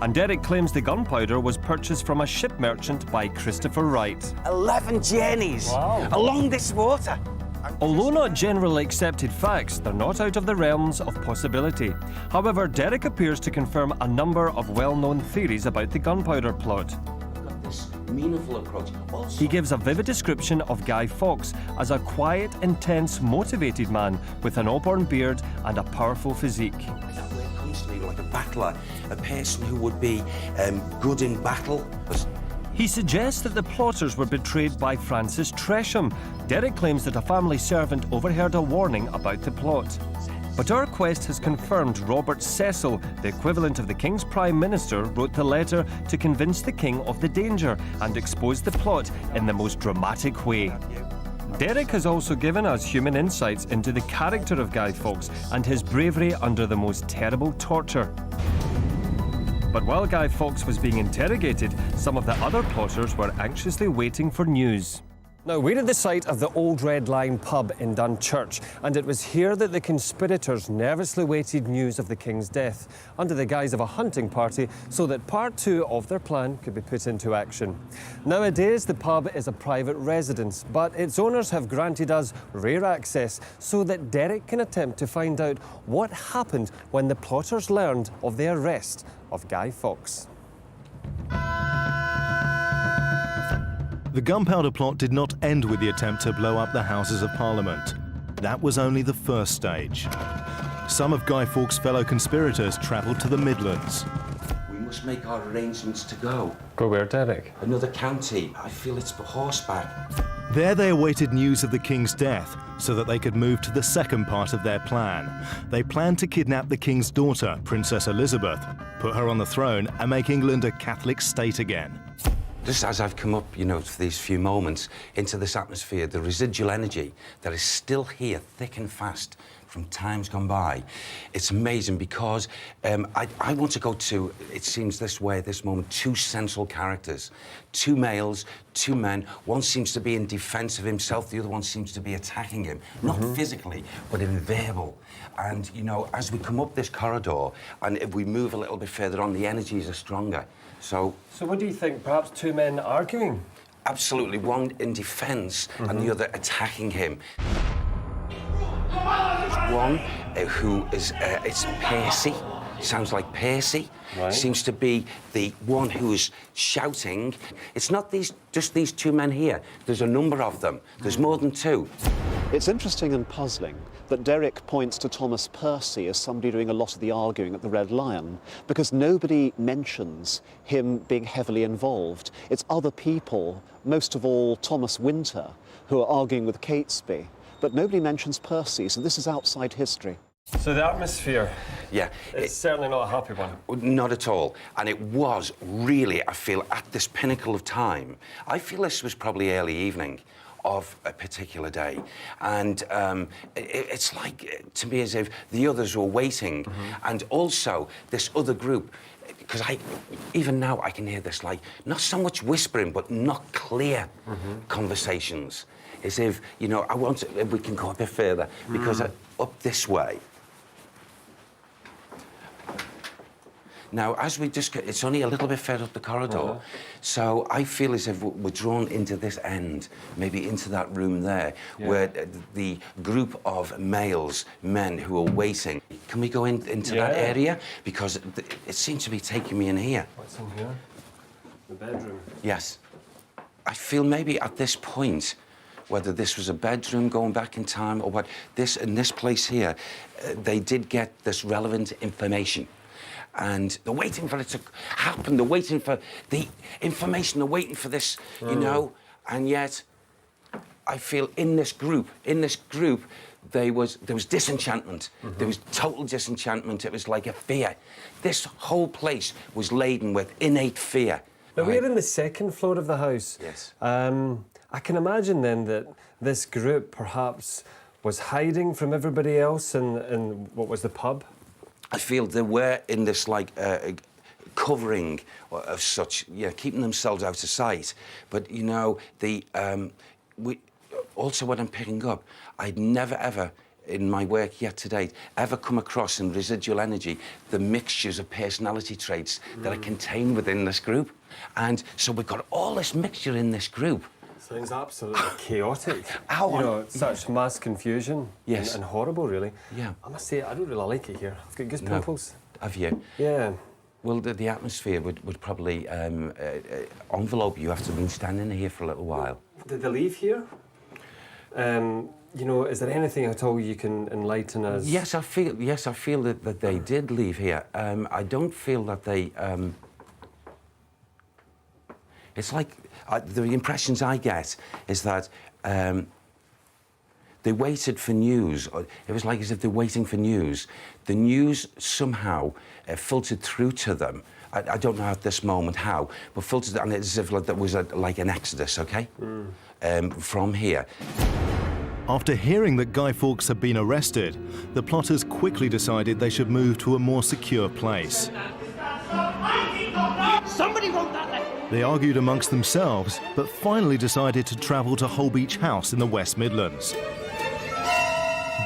And Derek claims the gunpowder was purchased from a ship merchant by Christopher Wright. 11 journeys along this water. Although not generally accepted facts, they're not out of the realms of possibility. However, Derek appears to confirm a number of well-known theories about the Gunpowder Plot. This meaningful approach. Also, He gives a vivid description of Guy Fawkes as a quiet, intense, motivated man with an auburn beard and a powerful physique. that word comes to me like a battler, a person who would be good in battle. He suggests that the plotters were betrayed by Francis Tresham. Derek claims that a family servant overheard a warning about the plot. But our quest has confirmed Robert Cecil, the equivalent of the King's Prime Minister, wrote the letter to convince the King of the danger and expose the plot in the most dramatic way. Derek has also given us human insights into the character of Guy Fawkes and his bravery under the most terrible torture. But while Guy Fawkes was being interrogated, some of the other plotters were anxiously waiting for news. Now, we're at the site of the Old Red Lion pub in Dunchurch, and it was here that the conspirators nervously waited news of the King's death, under the guise of a hunting party, so that part 2 of their plan could be put into action. Nowadays, the pub is a private residence, but its owners have granted us rare access so that Derek can attempt to find out what happened when the plotters learned of the arrest of Guy Fawkes. The Gunpowder Plot did not end with the attempt to blow up the Houses of Parliament. That was only the first stage. Some of Guy Fawkes' fellow conspirators travelled to the Midlands. We must make our arrangements to go. Go where, Derek? Another county. I feel it's horseback. There they awaited news of the King's death so that they could move to the second part of their plan. They planned to kidnap the King's daughter, Princess Elizabeth, put her on the throne and make England a Catholic state again. Just as I've come up, you know, for these few moments into this atmosphere, the residual energy that is still here, thick and fast, from times gone by, it's amazing because I want to go to, it seems this way at this moment, two central characters. Two males, two men. One seems to be in defence of himself, the other one seems to be attacking him. Not physically, but in verbal. And, you know, as we come up this corridor, and if we move a little bit further on, the energies are stronger. So what do you think? Perhaps two men arguing? Absolutely, one in defence and the other attacking him. One who is, it's Percy, sounds like Percy, right. Seems to be the one who is shouting. It's not just these two men here, there's a number of them, there's more than two. It's interesting and puzzling that Derek points to Thomas Percy as somebody doing a lot of the arguing at the Red Lion, because nobody mentions him being heavily involved. It's other people, most of all Thomas Winter, who are arguing with Catesby. But nobody mentions Percy, so this is outside history. So the atmosphere, yeah, it's certainly not a happy one. Not at all. And it was really, I feel, at this pinnacle of time. I feel this was probably early evening of a particular day. And it's like, to me, as if the others were waiting. And also, this other group, because even now I can hear this, like, not so much whispering, but not clear conversations. As if, you know, if we can go a bit further, because up this way. Now, as we just it's only a little bit further up the corridor, so I feel as if we're drawn into this end, maybe into that room there, where the group of men who are waiting. Can we go into that area? Because it seems to be taking me in here. What's in here? The bedroom. Yes. I feel maybe at this point, whether this was a bedroom going back in time or what, in this place here, they did get this relevant information. And they're waiting for it to happen, they're waiting for the information, they're waiting for this, you know, and yet I feel in this group, there was disenchantment. There was total disenchantment. It was like a fear. This whole place was laden with innate fear. Now, we're in the second floor of the house. Yes. I can imagine then that this group perhaps was hiding from everybody else in what was the pub? I feel they were in this, like, covering of such, keeping themselves out of sight. But, you know, also what I'm picking up, I'd never, ever, in my work yet to date, ever come across in residual energy the mixtures of personality traits that are contained within this group. And so we've got all this mixture in this group. Sounds absolutely chaotic. Ow. You know, such mass confusion. Yes. And horrible, really. Yeah. I must say, I don't really like it here. I've got goose pimples. Have you? Yeah. Well, the atmosphere would probably envelope you after being standing here for a little while. Did they leave here? You know, is there anything at all you can enlighten us? Yes, I feel that they did leave here. I don't feel that they... It's like, the impressions I get is that they waited for news. It was like as if they're waiting for news. The news somehow filtered through to them. I don't know at this moment how, but filtered, and it's as if like, that was like an exodus, okay? From here. After hearing that Guy Fawkes had been arrested, the plotters quickly decided they should move to a more secure place. Somebody wrote that letter. They argued amongst themselves, but finally decided to travel to Holbeche House in the West Midlands.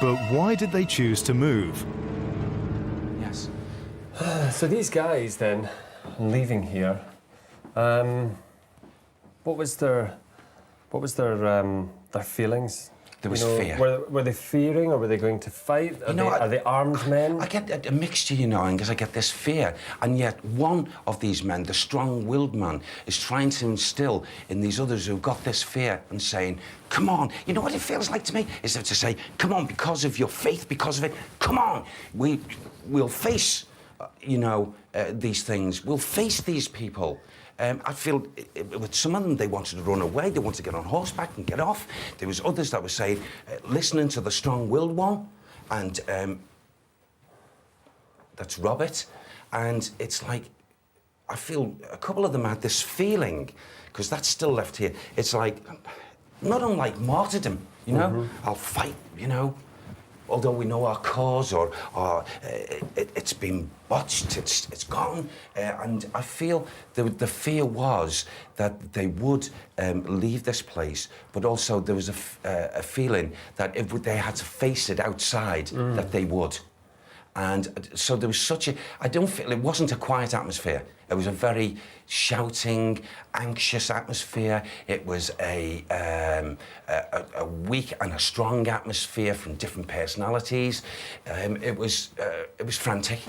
But why did they choose to move? Yes. So these guys then, leaving here, what was their feelings? There was fear. Were they fearing, or were they going to fight? Are they armed men? I get a mixture, you know, because I get this fear. And yet one of these men, the strong-willed man, is trying to instill in these others who've got this fear and saying, come on. You know what it feels like to me? Is to say, come on, because of your faith, because of it, come on. We'll face, these things. We'll face these people. I feel with some of them, they wanted to run away, they wanted to get on horseback and get off. There was others that were saying, listening to the strong-willed one, and that's Robert. And it's like, I feel a couple of them had this feeling, because that's still left here. It's like, not unlike martyrdom, you know? I'll fight, you know, although we know our cause, or it's been botched, it's gone. And I feel the fear was that they would leave this place, but also there was a feeling that if they had to face it outside, that they would. And so there was such a, I don't feel, it wasn't a quiet atmosphere. It was a very shouting, anxious atmosphere. It was a weak and a strong atmosphere from different personalities. It was frantic.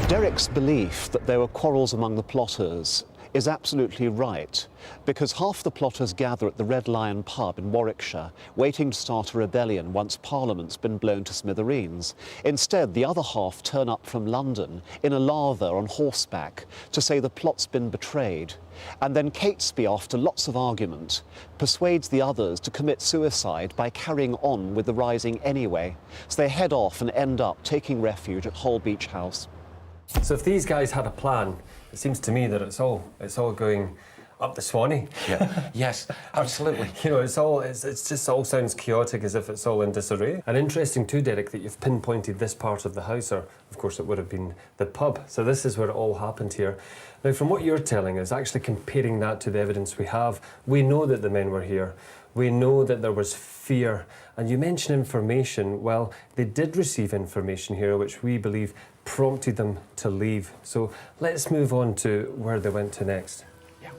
Derek's belief that there were quarrels among the plotters is absolutely right, because half the plotters gather at the Red Lion pub in Warwickshire, waiting to start a rebellion once Parliament's been blown to smithereens. Instead, the other half turn up from London in a lather on horseback to say the plot's been betrayed. And then Catesby, after lots of argument, persuades the others to commit suicide by carrying on with the rising anyway. So they head off and end up taking refuge at Holbeche House. So if these guys had a plan, it seems to me that it's all going up the Swanee. Yeah. Yes, absolutely. You know, it's just all sounds chaotic, as if it's all in disarray. And interesting too, Derek, that you've pinpointed this part of the house, or of course it would have been the pub. So this is where it all happened here. Now, from what you're telling us, actually comparing that to the evidence we have, we know that the men were here. We know that there was fear. And you mentioned information. Well, they did receive information here, which we believe prompted them to leave. So let's move on to where they went to next. Yeah.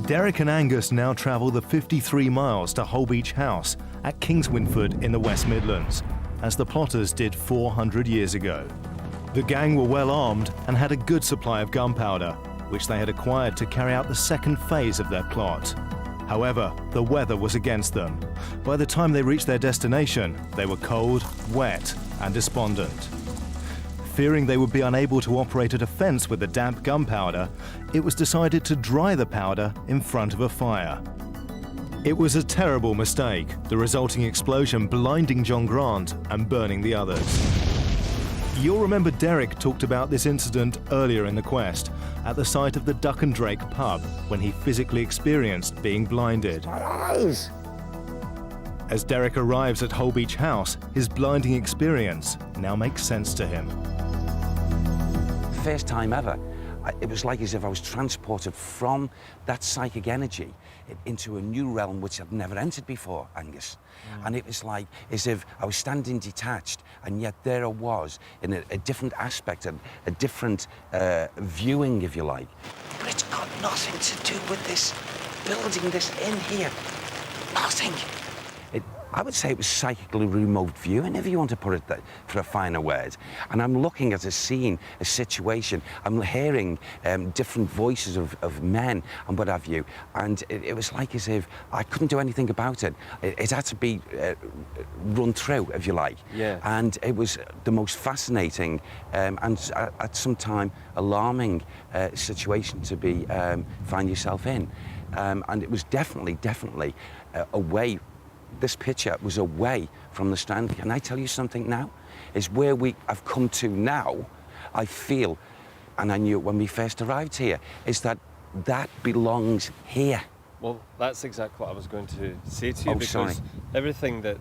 Derek and Angus now travel the 53 miles to Holbeche House at Kingswinford in the West Midlands, as the plotters did 400 years ago. The gang were well armed and had a good supply of gunpowder, which they had acquired to carry out the second phase of their plot. However, the weather was against them. By the time they reached their destination, they were cold, wet, and despondent. Fearing they would be unable to operate a defence with the damp gunpowder, it was decided to dry the powder in front of a fire. It was a terrible mistake, the resulting explosion blinding John Grant and burning the others. You'll remember Derek talked about this incident earlier in the quest, at the site of the Duck and Drake pub, when he physically experienced being blinded. My eyes! As Derek arrives at Holbeche House, his blinding experience now makes sense to him. First time ever, it was like as if I was transported from that psychic energy into a new realm which I've never entered before, Angus. And it was like as if I was standing detached, and yet there I was in a different aspect, a different viewing, if you like. But it's got nothing to do with this building, this in here. Nothing. I would say it was psychically remote viewing, if you want to put it for a finer word. And I'm looking at a scene, a situation. I'm hearing different voices of men and what have you. And it was like as if I couldn't do anything about it. It had to be run through, if you like. Yeah. And it was the most fascinating and at some time alarming situation to be find yourself in. And it was definitely away. This picture was away from the Strand. Can I tell you something now? Is where I've come to now, I feel, and I knew it when we first arrived here, is that belongs here. Well, that's exactly what I was going to say to you, Oh, because sorry. everything that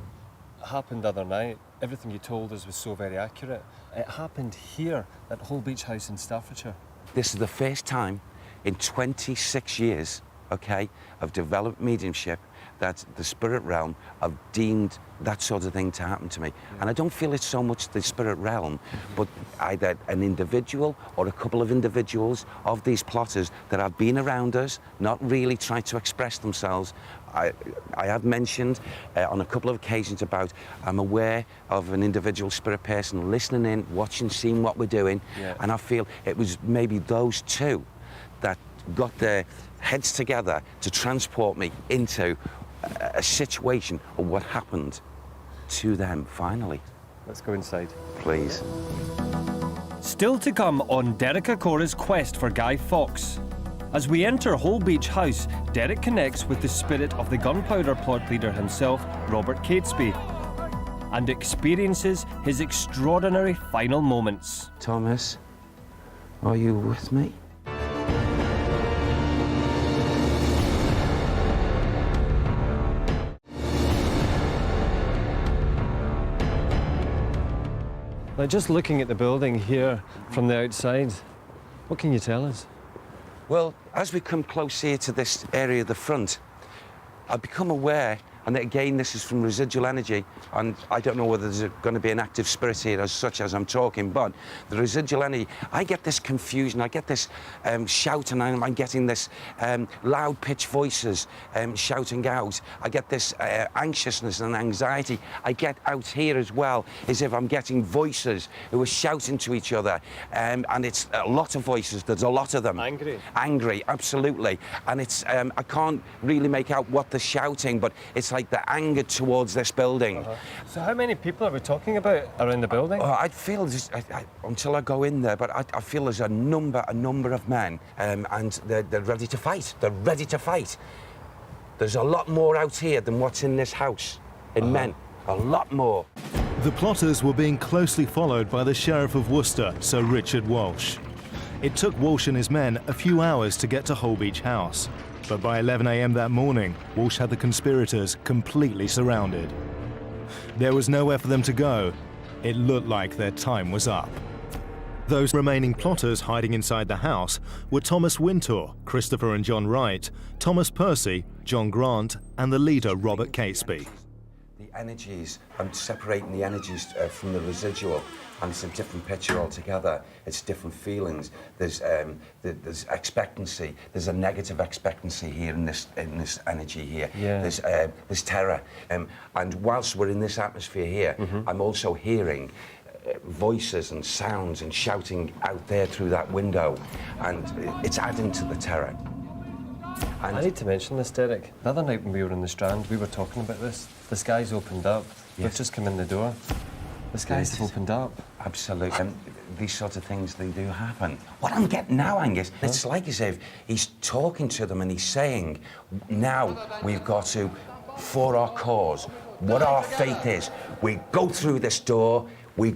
happened the other night, everything you told us was so very accurate. It happened here at Holbeche House in Staffordshire. This is the first time in 26 years, okay, of developed mediumship that the spirit realm have deemed that sort of thing to happen to me. Yeah. And I don't feel it's so much the spirit realm, but either an individual or a couple of individuals of these plotters that have been around us, not really tried to express themselves. I have mentioned on a couple of occasions about I'm aware of an individual spirit person listening in, watching, seeing what we're doing, yeah. And I feel it was maybe those two that got their heads together to transport me into a situation of what happened to them finally. Let's go inside. Please. Still to come on Derek Acorah's quest for Guy Fawkes. As we enter Holbeche House, Derek connects with the spirit of the Gunpowder Plot leader himself, Robert Catesby, and experiences his extraordinary final moments. Thomas, are you with me? Now, just looking at the building here from the outside, what can you tell us? Well, as we come close here to this area of the front, I've become aware, and again, this is from residual energy, and I don't know whether there's going to be an active spirit here as such as I'm talking, but the residual energy, I get this confusion, I get this shouting, and I'm getting this loud-pitched voices shouting out. I get this anxiousness and anxiety. I get out here as well, as if I'm getting voices who are shouting to each other, and it's a lot of voices, there's a lot of them. Angry? Angry, absolutely. And it's, I can't really make out what they're shouting, but it's like the anger towards this building. So how many people are we talking about around the building? I feel, until I go in there, but I feel there's a number of men, and they're ready to fight. They're ready to fight. There's a lot more out here than what's in this house, in men. A lot more. The plotters were being closely followed by the Sheriff of Worcester, Sir Richard Walsh. It took Walsh and his men a few hours to get to Holbeche House. But by 11 a.m. that morning, Walsh had the conspirators completely surrounded. There was nowhere for them to go. It looked like their time was up. Those remaining plotters hiding inside the house were Thomas Wintour, Christopher and John Wright, Thomas Percy, John Grant, and the leader Robert Catesby. The energies, I'm separating the energies from the residual, and it's a different picture altogether. It's different feelings. There's expectancy. There's a negative expectancy here in this energy here. Yeah. There's terror. And whilst we're in this atmosphere here, I'm also hearing voices and sounds and shouting out there through that window, and it's adding to the terror. And I need to mention this, Derek. The other night when we were in the Strand, we were talking about this. The skies opened up. We've Yes. just come in the door. The skies have opened up. Absolutely, and these sort of things, they do happen. What I'm getting now, Angus, it's like as if he's talking to them and he's saying, now we've got to, for our cause, what our faith is, we go through this door, and he's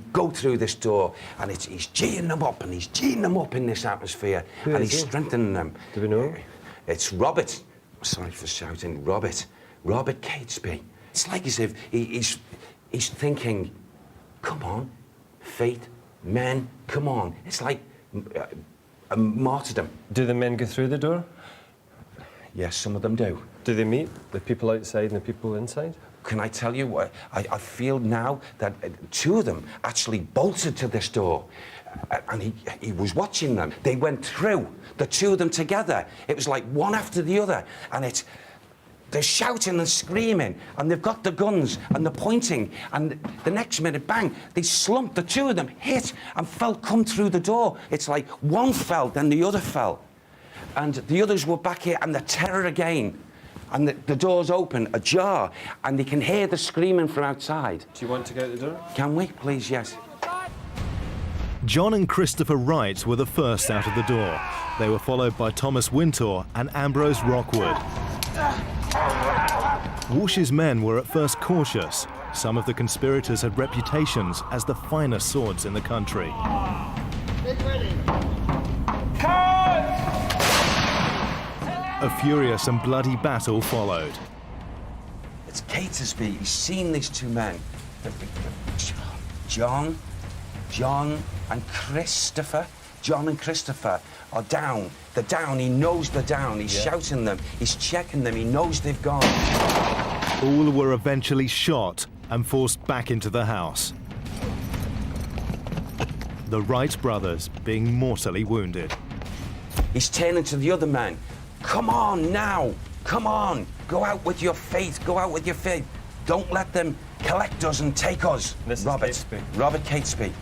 geeing them up, and he's geeing them up in this atmosphere, Who and is he's he? strengthening them. Do we know? It's Robert. Sorry for shouting, Robert Catesby. It's like as if he's thinking, come on, faith, men, come on. It's like a martyrdom. Do the men go through the door? Yes, some of them do. Do they meet the people outside and the people inside? Can I tell you what? I feel now that two of them actually bolted to this door, and he was watching them. They went through, the two of them together. It was like one after the other, and they're shouting and screaming, and they've got the guns, and they're pointing, and the next minute, bang, they slumped, the two of them hit and come through the door. It's like one fell, then the other fell. And the others were back here, and the terror again. And the door's open, ajar, and they can hear the screaming from outside. Do you want to go out the door? Can we, please? Yes. John and Christopher Wright were the first out of the door. They were followed by Thomas Wintour and Ambrose Rockwood. Walsh's men were at first cautious. Some of the conspirators had reputations as the finest swords in the country. A furious and bloody battle followed. It's Catesby. He's seen these two men. John and Christopher. John and Christopher are down. They're down. He knows they're down. He's shouting them. He's checking them. He knows they've gone. All were eventually shot and forced back into the house. The Wright brothers being mortally wounded. He's turning to the other man. Come on now. Come on. Go out with your faith. Go out with your faith. Don't let them collect us and take us. This is Robert Catesby. Robert Catesby.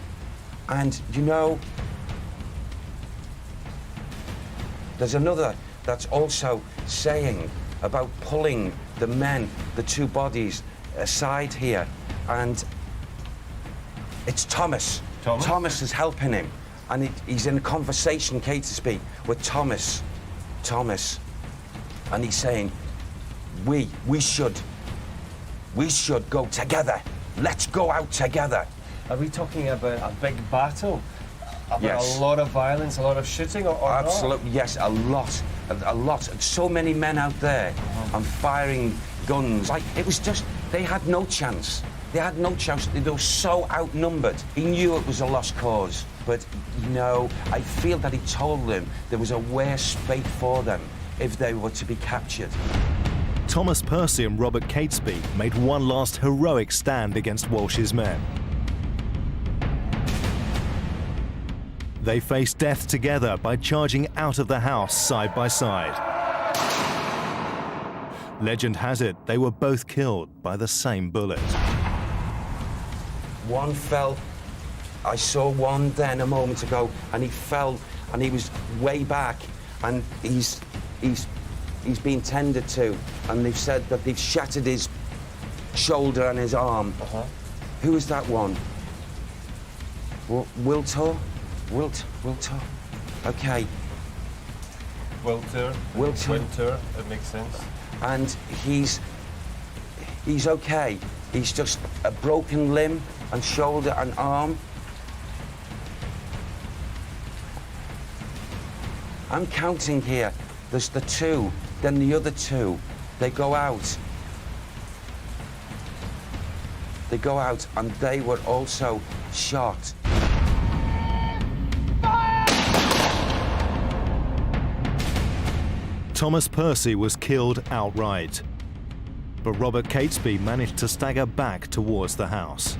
And you know, there's another that's also saying about pulling the men, the two bodies, aside here. And it's Thomas. Thomas? Thomas is helping him. And he's in a conversation, Catesby, with Thomas. And he's saying, we should go together. Let's go out together. Are we talking about a big battle? About Yes. a lot of violence, a lot of shooting, or not? Absolutely, yes, a lot. So many men out there and firing guns. Like, it was just, they had no chance. They had no chance. They were so outnumbered. He knew it was a lost cause. But, you know, I feel that he told them there was a worse fate for them if they were to be captured. Thomas Percy and Robert Catesby made one last heroic stand against Walsh's men. They faced death together by charging out of the house side by side. Legend has it they were both killed by the same bullet. One fell. I saw one then a moment ago, and he fell, and he was way back, and he's been tended to, and they've said that they've shattered his shoulder and his arm. Who is that one? Wiltor? Wiltor. Okay. Wilter. Winter, it makes sense. And he's okay. He's just a broken limb and shoulder and arm. I'm counting here. There's the two, then the other two. They go out. They go out, and they were also shot. Thomas Percy was killed outright. But Robert Catesby managed to stagger back towards the house.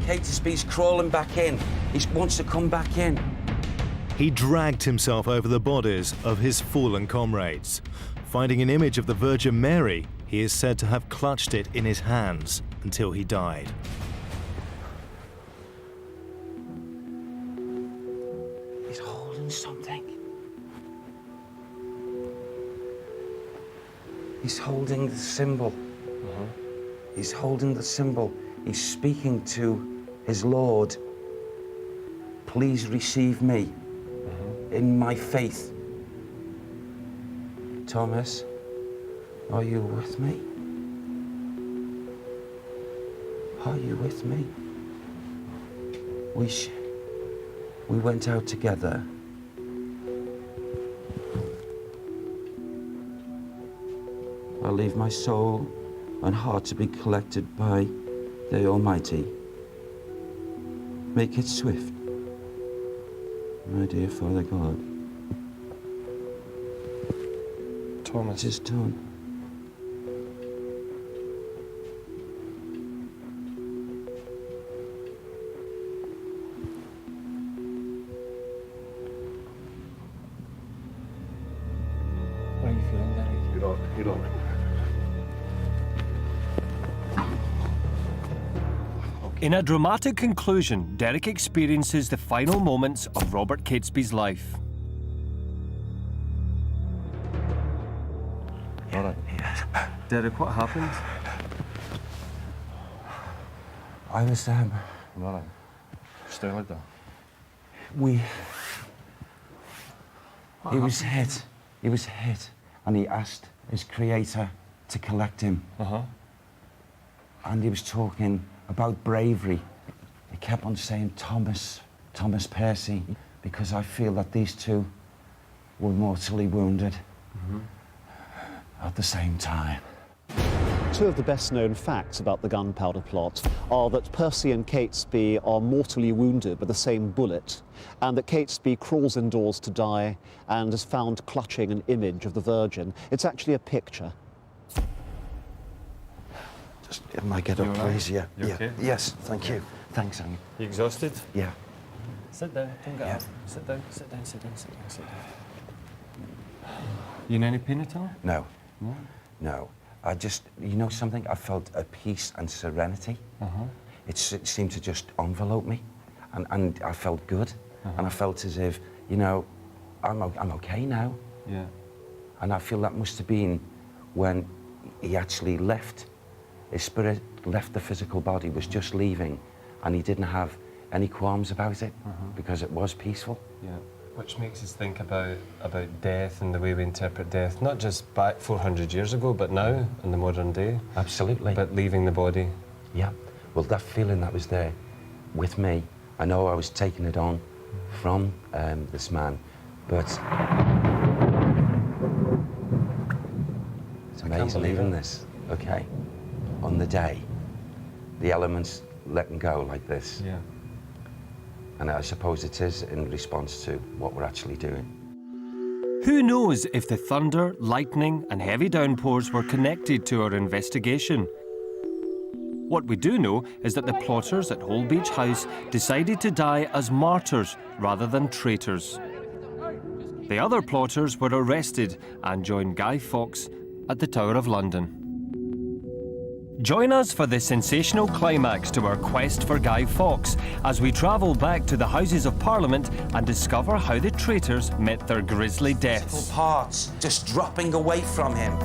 Catesby's crawling back in. He wants to come back in. He dragged himself over the bodies of his fallen comrades. Finding an image of the Virgin Mary, he is said to have clutched it in his hands until he died. He's holding something. He's holding the symbol. He's holding the symbol. He's speaking to his Lord. Please receive me in my faith. Thomas, are you with me? Are you with me? We went out together. I leave my soul and heart to be collected by the Almighty. Make it swift, my dear Father God. Thomas. It is done. What are you feeling, Derek? You don't. In a dramatic conclusion, Derek experiences the final moments of Robert Catesby's life. All right. Derek, what happened? I was, All right. Stay like that. He was hit. He was hit, and he asked his creator to collect him. And he was talking about bravery. He kept on saying Thomas Percy, because I feel that these two were mortally wounded at the same time. Two of the best-known facts about the Gunpowder Plot are that Percy and Catesby are mortally wounded by the same bullet, and that Catesby crawls indoors to die and is found clutching an image of the Virgin. It's actually a picture. Just, am I get up, please? Yeah. You okay? Yes, thank you. Thanks, Annie. You exhausted? Yeah. Sit down, don't get Yeah. up. Sit down. You in any pain at all? No. No. I just, you know something? I felt a peace and serenity. It seemed to just envelope me, and I felt good, and I felt as if, you know, I'm okay now. Yeah. And I feel that must have been when he actually left. His spirit left the physical body, was just leaving, and he didn't have any qualms about it because it was peaceful. Yeah. Which makes us think about death and the way we interpret death, not just back 400 years ago, but now, in the modern day. Absolutely. But leaving the body. Yeah. Well, that feeling that was there with me, I know I was taking it on from this man, but it's amazing leaving this, okay, on the day the elements letting go like this. Yeah. And I suppose it is in response to what we're actually doing. Who knows if the thunder, lightning and heavy downpours were connected to our investigation? What we do know is that the plotters at Holbeche House decided to die as martyrs rather than traitors. The other plotters were arrested and joined Guy Fawkes at the Tower of London. Join us for the sensational climax to our quest for Guy Fawkes as we travel back to the Houses of Parliament and discover how the traitors met their grisly deaths. Parts just dropping away from him.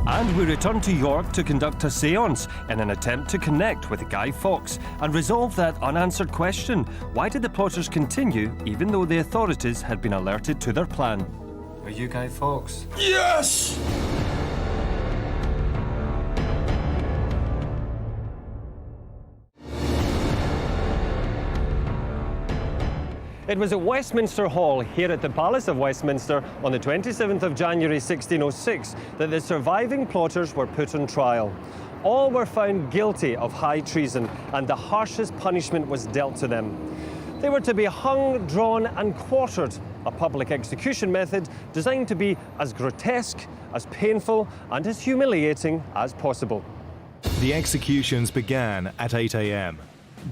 And we return to York to conduct a séance in an attempt to connect with Guy Fawkes and resolve that unanswered question. Why did the plotters continue even though the authorities had been alerted to their plan? Are you Guy Fawkes? Yes! It was at Westminster Hall, here at the Palace of Westminster, on the 27th of January 1606, that the surviving plotters were put on trial. All were found guilty of high treason, and the harshest punishment was dealt to them. They were to be hung, drawn and quartered, a public execution method designed to be as grotesque, as painful and as humiliating as possible. The executions began at 8 a.m.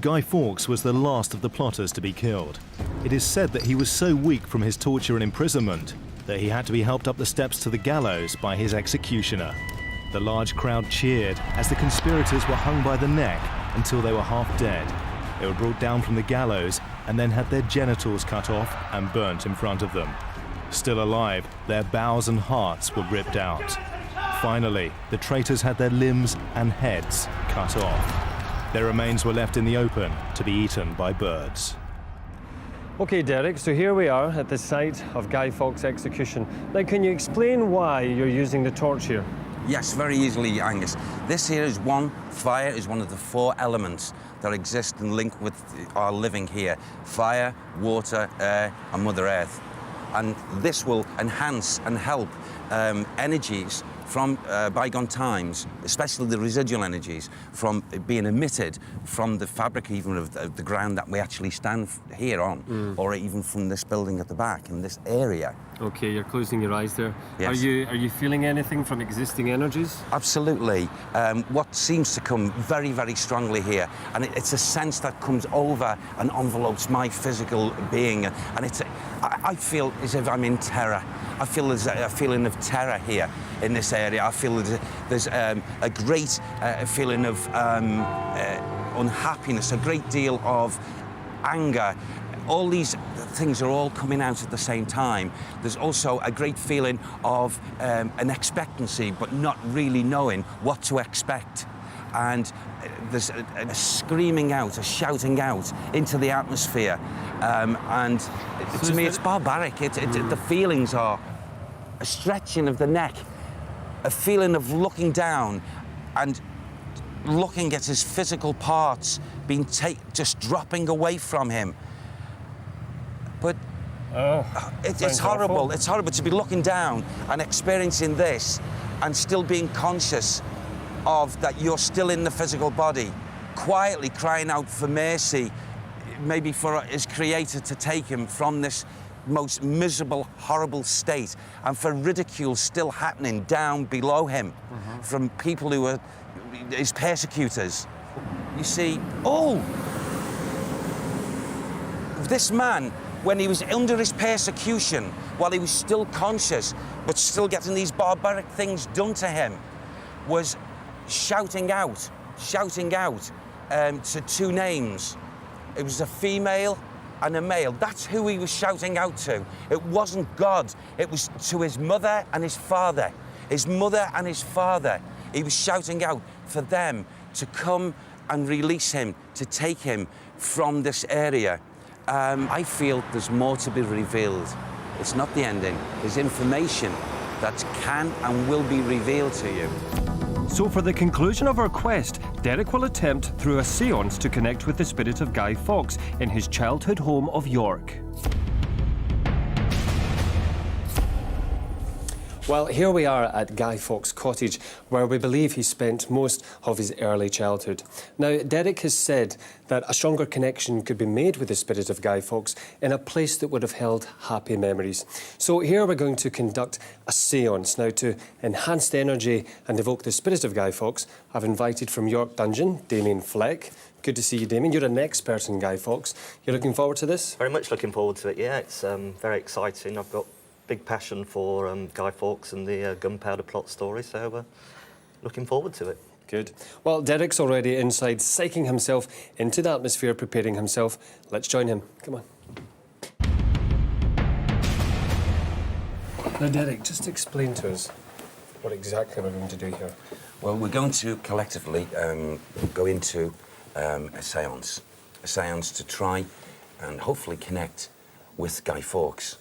Guy Fawkes was the last of the plotters to be killed. It is said that he was so weak from his torture and imprisonment that he had to be helped up the steps to the gallows by his executioner. The large crowd cheered as the conspirators were hung by the neck until they were half dead. They were brought down from the gallows and then had their genitals cut off and burnt in front of them. Still alive, their bowels and hearts were ripped out. Finally, the traitors had their limbs and heads cut off. Their remains were left in the open to be eaten by birds. OK, Derek, so here we are at the site of Guy Fawkes' execution. Now, can you explain why you're using the torch here? Yes, very easily, Angus. This here is fire is one of the 4 elements that exist and link with our living here. Fire, water, air and Mother Earth. And this will enhance and help energies from bygone times, especially the residual energies, from being emitted from the fabric even of the ground that we actually stand here on, or even from this building at the back in this area. OK, you're closing your eyes there. Yes. Are you feeling anything from existing energies? Absolutely. What seems to come very, very strongly here, and it's a sense that comes over and envelopes my physical being, and I feel as if I'm in terror. I feel there's a feeling of terror here in this area. I feel there's a great feeling of unhappiness, a great deal of anger. All these things are all coming out at the same time. There's also a great feeling of an expectancy, but not really knowing what to expect. And there's a screaming out, a shouting out into the atmosphere. And So to me, it's barbaric. The feelings are a stretching of the neck, a feeling of looking down and looking at his physical parts being just dropping away from him. But it's horrible. Awful. It's horrible to be looking down and experiencing this and still being conscious of that you're still in the physical body, quietly crying out for mercy, maybe for his creator to take him from this most miserable, horrible state, and for ridicule still happening down below him from people who are his persecutors. You see, this man, when he was under his persecution, while he was still conscious, but still getting these barbaric things done to him, was shouting out to 2 names. It was a female and a male. That's who he was shouting out to. It wasn't God. It was to his mother and his father. His mother and his father. He was shouting out for them to come and release him, to take him from this area. I feel there's more to be revealed. It's not the ending. There's information that can and will be revealed to you. So for the conclusion of our quest, Derek will attempt through a séance to connect with the spirit of Guy Fawkes in his childhood home of York. Well, here we are at Guy Fawkes' cottage, where we believe he spent most of his early childhood. Now, Derek has said that a stronger connection could be made with the spirit of Guy Fawkes in a place that would have held happy memories. So here we're going to conduct a seance. Now, to enhance the energy and evoke the spirit of Guy Fawkes, I've invited from York Dungeon, Damien Fleck. Good to see you, Damien. You're an expert in Guy Fawkes. You're looking forward to this? Very much looking forward to it, yeah. It's very exciting. I've got big passion for Guy Fawkes and the Gunpowder Plot story, so looking forward to it. Good. Well, Derek's already inside, psyching himself into the atmosphere, preparing himself. Let's join him. Come on. Now, Derek, just explain to us what exactly we're going to do here. Well, we're going to collectively go into a seance to try and hopefully connect with Guy Fawkes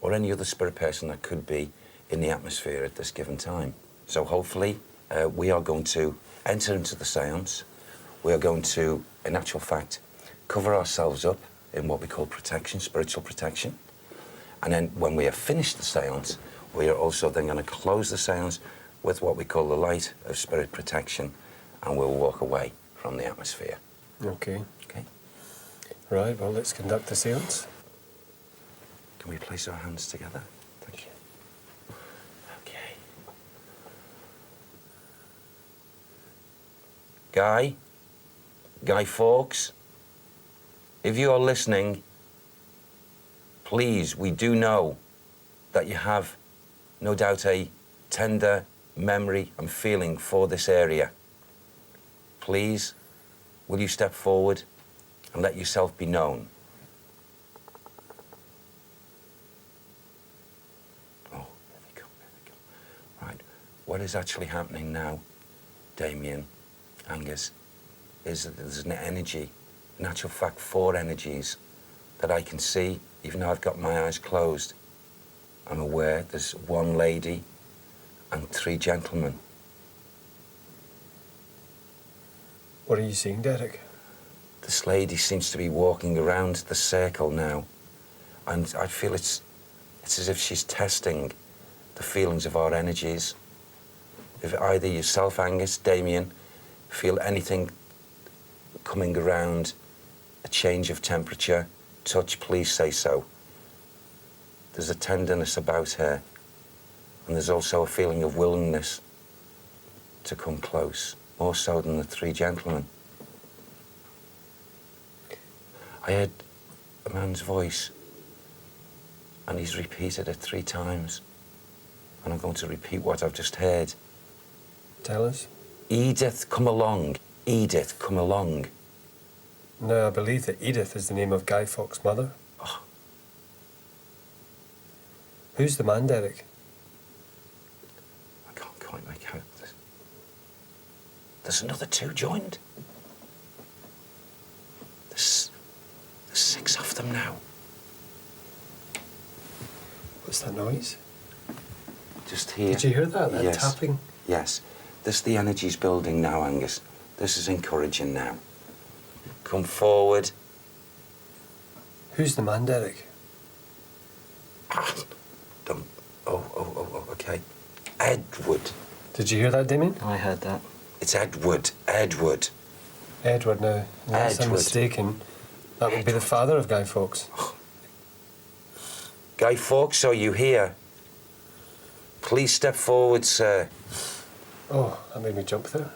or any other spirit person that could be in the atmosphere at this given time. So hopefully we are going to enter into the seance. We are going to, in actual fact, cover ourselves up in what we call protection, spiritual protection. And then when we have finished the seance, we are also then going to close the seance with what we call the light of spirit protection, and we'll walk away from the atmosphere. OK. Okay? Right, well, let's conduct the seance. Can we place our hands together? Thank you. Okay. Guy Fawkes, if you are listening, please, we do know that you have, no doubt, a tender memory and feeling for this area. Please, will you step forward and let yourself be known? What is actually happening now, Damien, Angus, is that there's an energy, in actual fact, 4 energies that I can see, even though I've got my eyes closed. I'm aware there's 1 lady and 3 gentlemen. What are you seeing, Derek? This lady seems to be walking around the circle now, and I feel it's as if she's testing the feelings of our energies. If either yourself, Angus, Damien, feel anything coming around, a change of temperature, touch, please say so. There's a tenderness about her, and there's also a feeling of willingness to come close, more so than the 3 gentlemen. I heard a man's voice, and he's repeated it 3 times, and I'm going to repeat what I've just heard. Tell us. Edith, come along. Edith, come along. No, I believe that Edith is the name of Guy Fawkes' mother. Oh. Who's the man, Derek? I can't quite make out this. There's another 2 joined. There's 6 of them now. What's that noise? Just here. Did you hear that? That yes. tapping? Yes. The energy's building now, Angus. This is encouraging now. Come forward. Who's the man, Derek? Don't. Oh, okay. Edward. Did you hear that, Damien? I heard that. It's Edward. Edward. Edward, now. Unless I'm Edward. mistaken, that would be the father of Guy Fawkes. Guy Fawkes, are you here? Please step forward, sir. Oh, that made me jump there.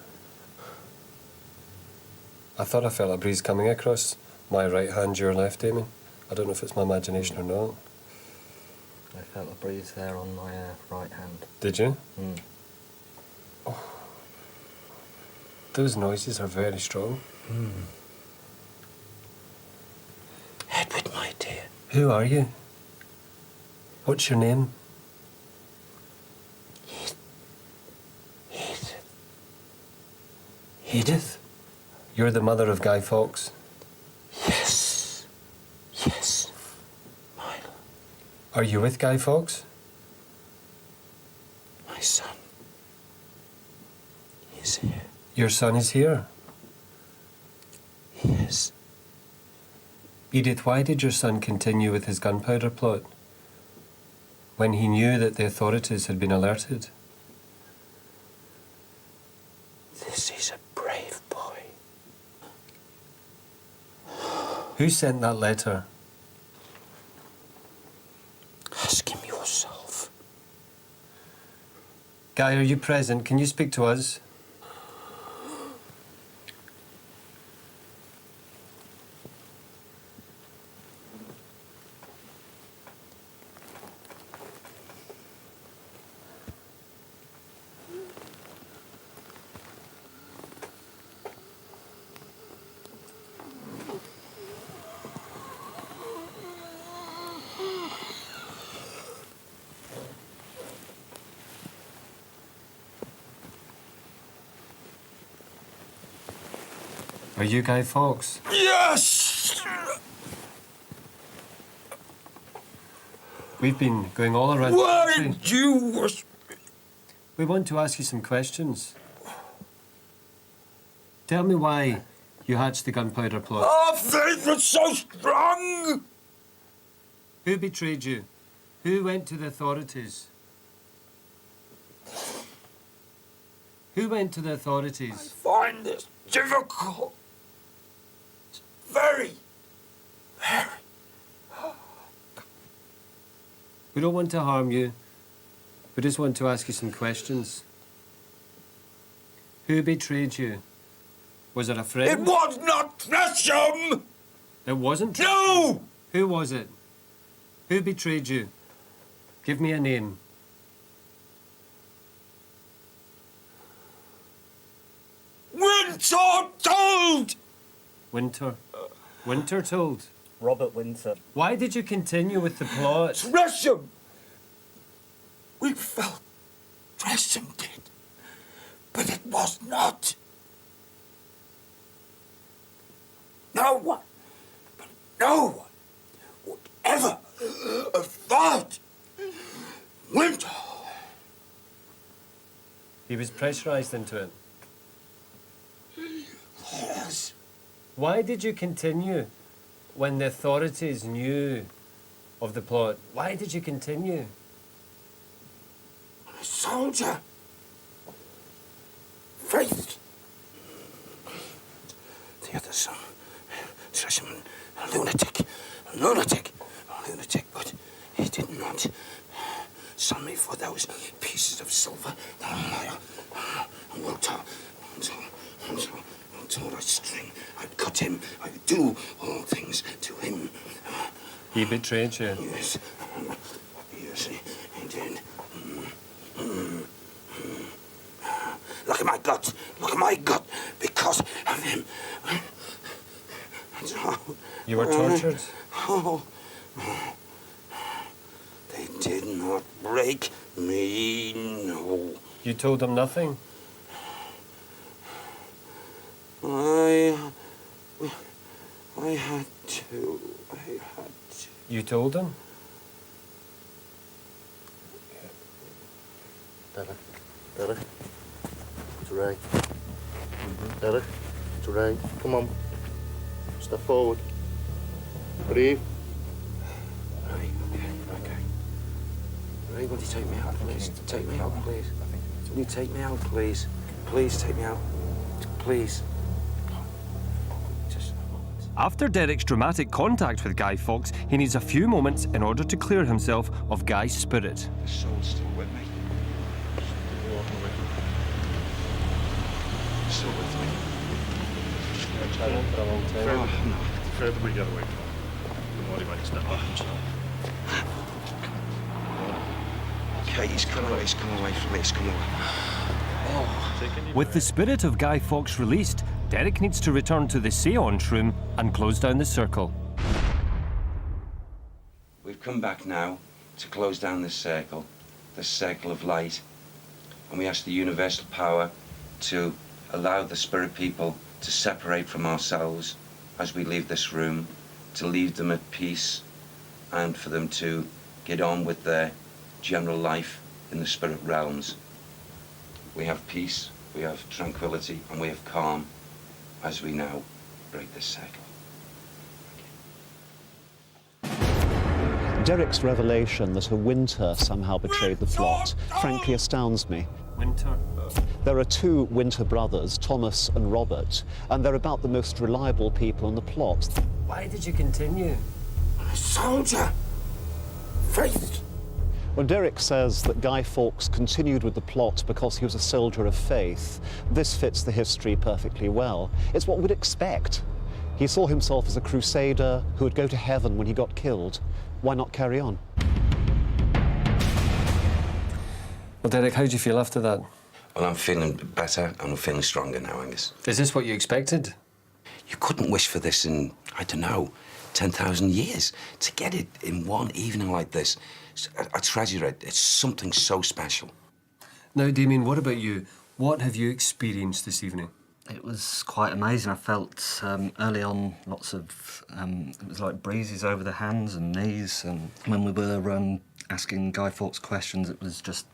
I thought I felt a breeze coming across my right hand, your left, Damien. I don't know if it's my imagination or not. I felt a breeze there on my right hand. Did you? Mm. Oh. Those noises are very strong. Edward, my dear. Who are you? What's your name? Edith? You're the mother of Guy Fawkes? Yes. Yes. My Are you with Guy Fawkes? son. He's here. Your son is here? He is. Edith, why did your son continue with his gunpowder plot? When he knew that the authorities had been alerted. This is a brave boy. Who sent that letter? Ask him yourself. Guy, are you present? Can you speak to us? Are you Guy Fawkes? Yes! We've been going all around Why the country. did you... We want to ask you some questions. Tell me why you hatched the gunpowder plot. Our faith was so strong! Who betrayed you? Who went to the authorities? Who went to the authorities? Find this difficult. It's very, very... We don't want to harm you. We just want to ask you some questions. Who betrayed you? Was it a friend? It was not Tresham! It wasn't? No! Who was it? Who betrayed you? Give me a name. Winter told! Winter. Winter told. Robert Winter. Why did you continue with the plot? Tresham! We felt Tresham did, but it was not. No one, but no one would ever have thought Winter. He was pressurized into it. Yes. Why did you continue when the authorities knew of the plot? Why did you continue? A soldier. Faith. The other son, Tresham, a lunatic, but he did not sell me for those pieces of silver. Until I string, I'd cut him, I'd do all things to him. He betrayed you. Yes, yes, he did. Look at my gut, because of him. That's how. You were tortured? Oh, they did not break me, no. You told them nothing? I had to. You told them? Derek. It's Ray. Derek. It's Ray. Come on. Step forward. Breathe. Right, okay. Ray, will you take me out, please? Take me out, please. Will you take me out, please? Please take me out. Please. Just a moment. After Derek's dramatic contact with Guy Fawkes, he needs a few moments in order to clear himself of Guy's spirit. The soul's still with me. Still with me. For a long time. The further we get away from him, the more he might step back himself. Okay, he's come away from me, he's come away. Oh. With the spirit of Guy Fawkes released, Derek needs to return to the Seance room and close down the circle. We've come back now to close down this circle of light, and we ask the universal power to allow the spirit people to separate from ourselves as we leave this room, to leave them at peace, and for them to get on with their general life in the spirit realms. We have peace, we have tranquility, and we have calm as we now break this cycle. Derek's revelation that a Winter somehow betrayed the plot frankly astounds me. Winter. There are two Winter brothers, Thomas and Robert, and they're about the most reliable people in the plot. Why did you continue? Soldier! Faith! When Derek says that Guy Fawkes continued with the plot because he was a soldier of faith, this fits the history perfectly well. It's what we'd expect. He saw himself as a crusader who would go to heaven when he got killed. Why not carry on? Well, Derek, how do you feel after that? Well, I'm feeling better and I'm feeling stronger now, Angus. Is this what you expected? You couldn't wish for this in, I don't know, 10,000 years. To get it in one evening like this, I treasure it. It's something so special. Now, Damien, what about you? What have you experienced this evening? It was quite amazing. I felt early on lots of, it was like breezes over the hands and knees, and when we were asking Guy Fawkes questions, it was just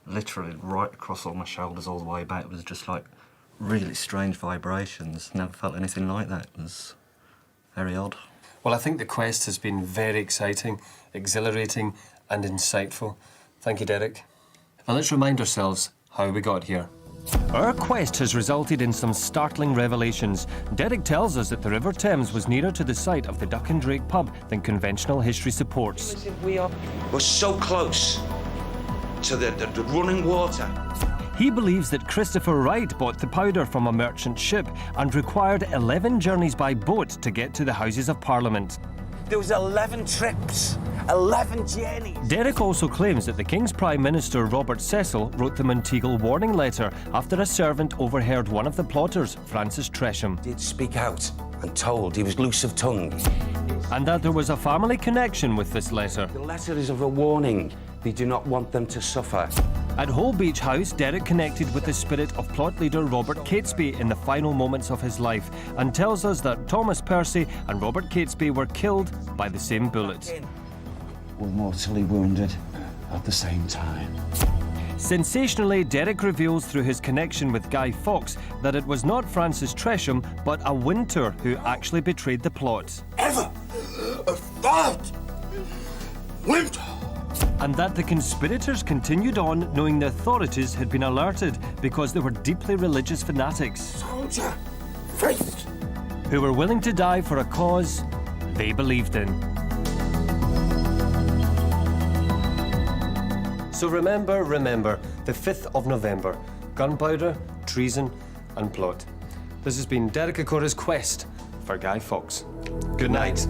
literally right across all my shoulders all the way back. It was just like really strange vibrations. Never felt anything like that. It was very odd. Well, I think the quest has been very exciting, exhilarating and insightful. Thank you, Derek. Now let's remind ourselves how we got here. Our quest has resulted in some startling revelations. Derek tells us that the River Thames was nearer to the site of the Duck and Drake pub than conventional history supports. We're so close to the running water. He believes that Christopher Wright bought the powder from a merchant ship and required 11 journeys by boat to get to the Houses of Parliament. There was 11 trips, 11 journeys. Derek also claims that the King's Prime Minister Robert Cecil wrote the Monteagle warning letter after a servant overheard one of the plotters, Francis Tresham. Did speak out and told he was loose of tongue. And that there was a family connection with this letter. The letter is of a warning. They do not want them to suffer. At Holbeche House, Derek connected with the spirit of plot leader Robert Catesby in the final moments of his life and tells us that Thomas Percy and Robert Catesby were killed by the same bullet. Were mortally wounded at the same time. Sensationally, Derek reveals through his connection with Guy Fawkes that it was not Francis Tresham, but a Winter who actually betrayed the plot. Ever a thought! Winter! And that the conspirators continued on knowing the authorities had been alerted because they were deeply religious fanatics. Soldier! Faith! Who were willing to die for a cause they believed in. So remember, the 5th of November, gunpowder, treason and plot. This has been Derek Acorah's quest for Guy Fawkes. Good night.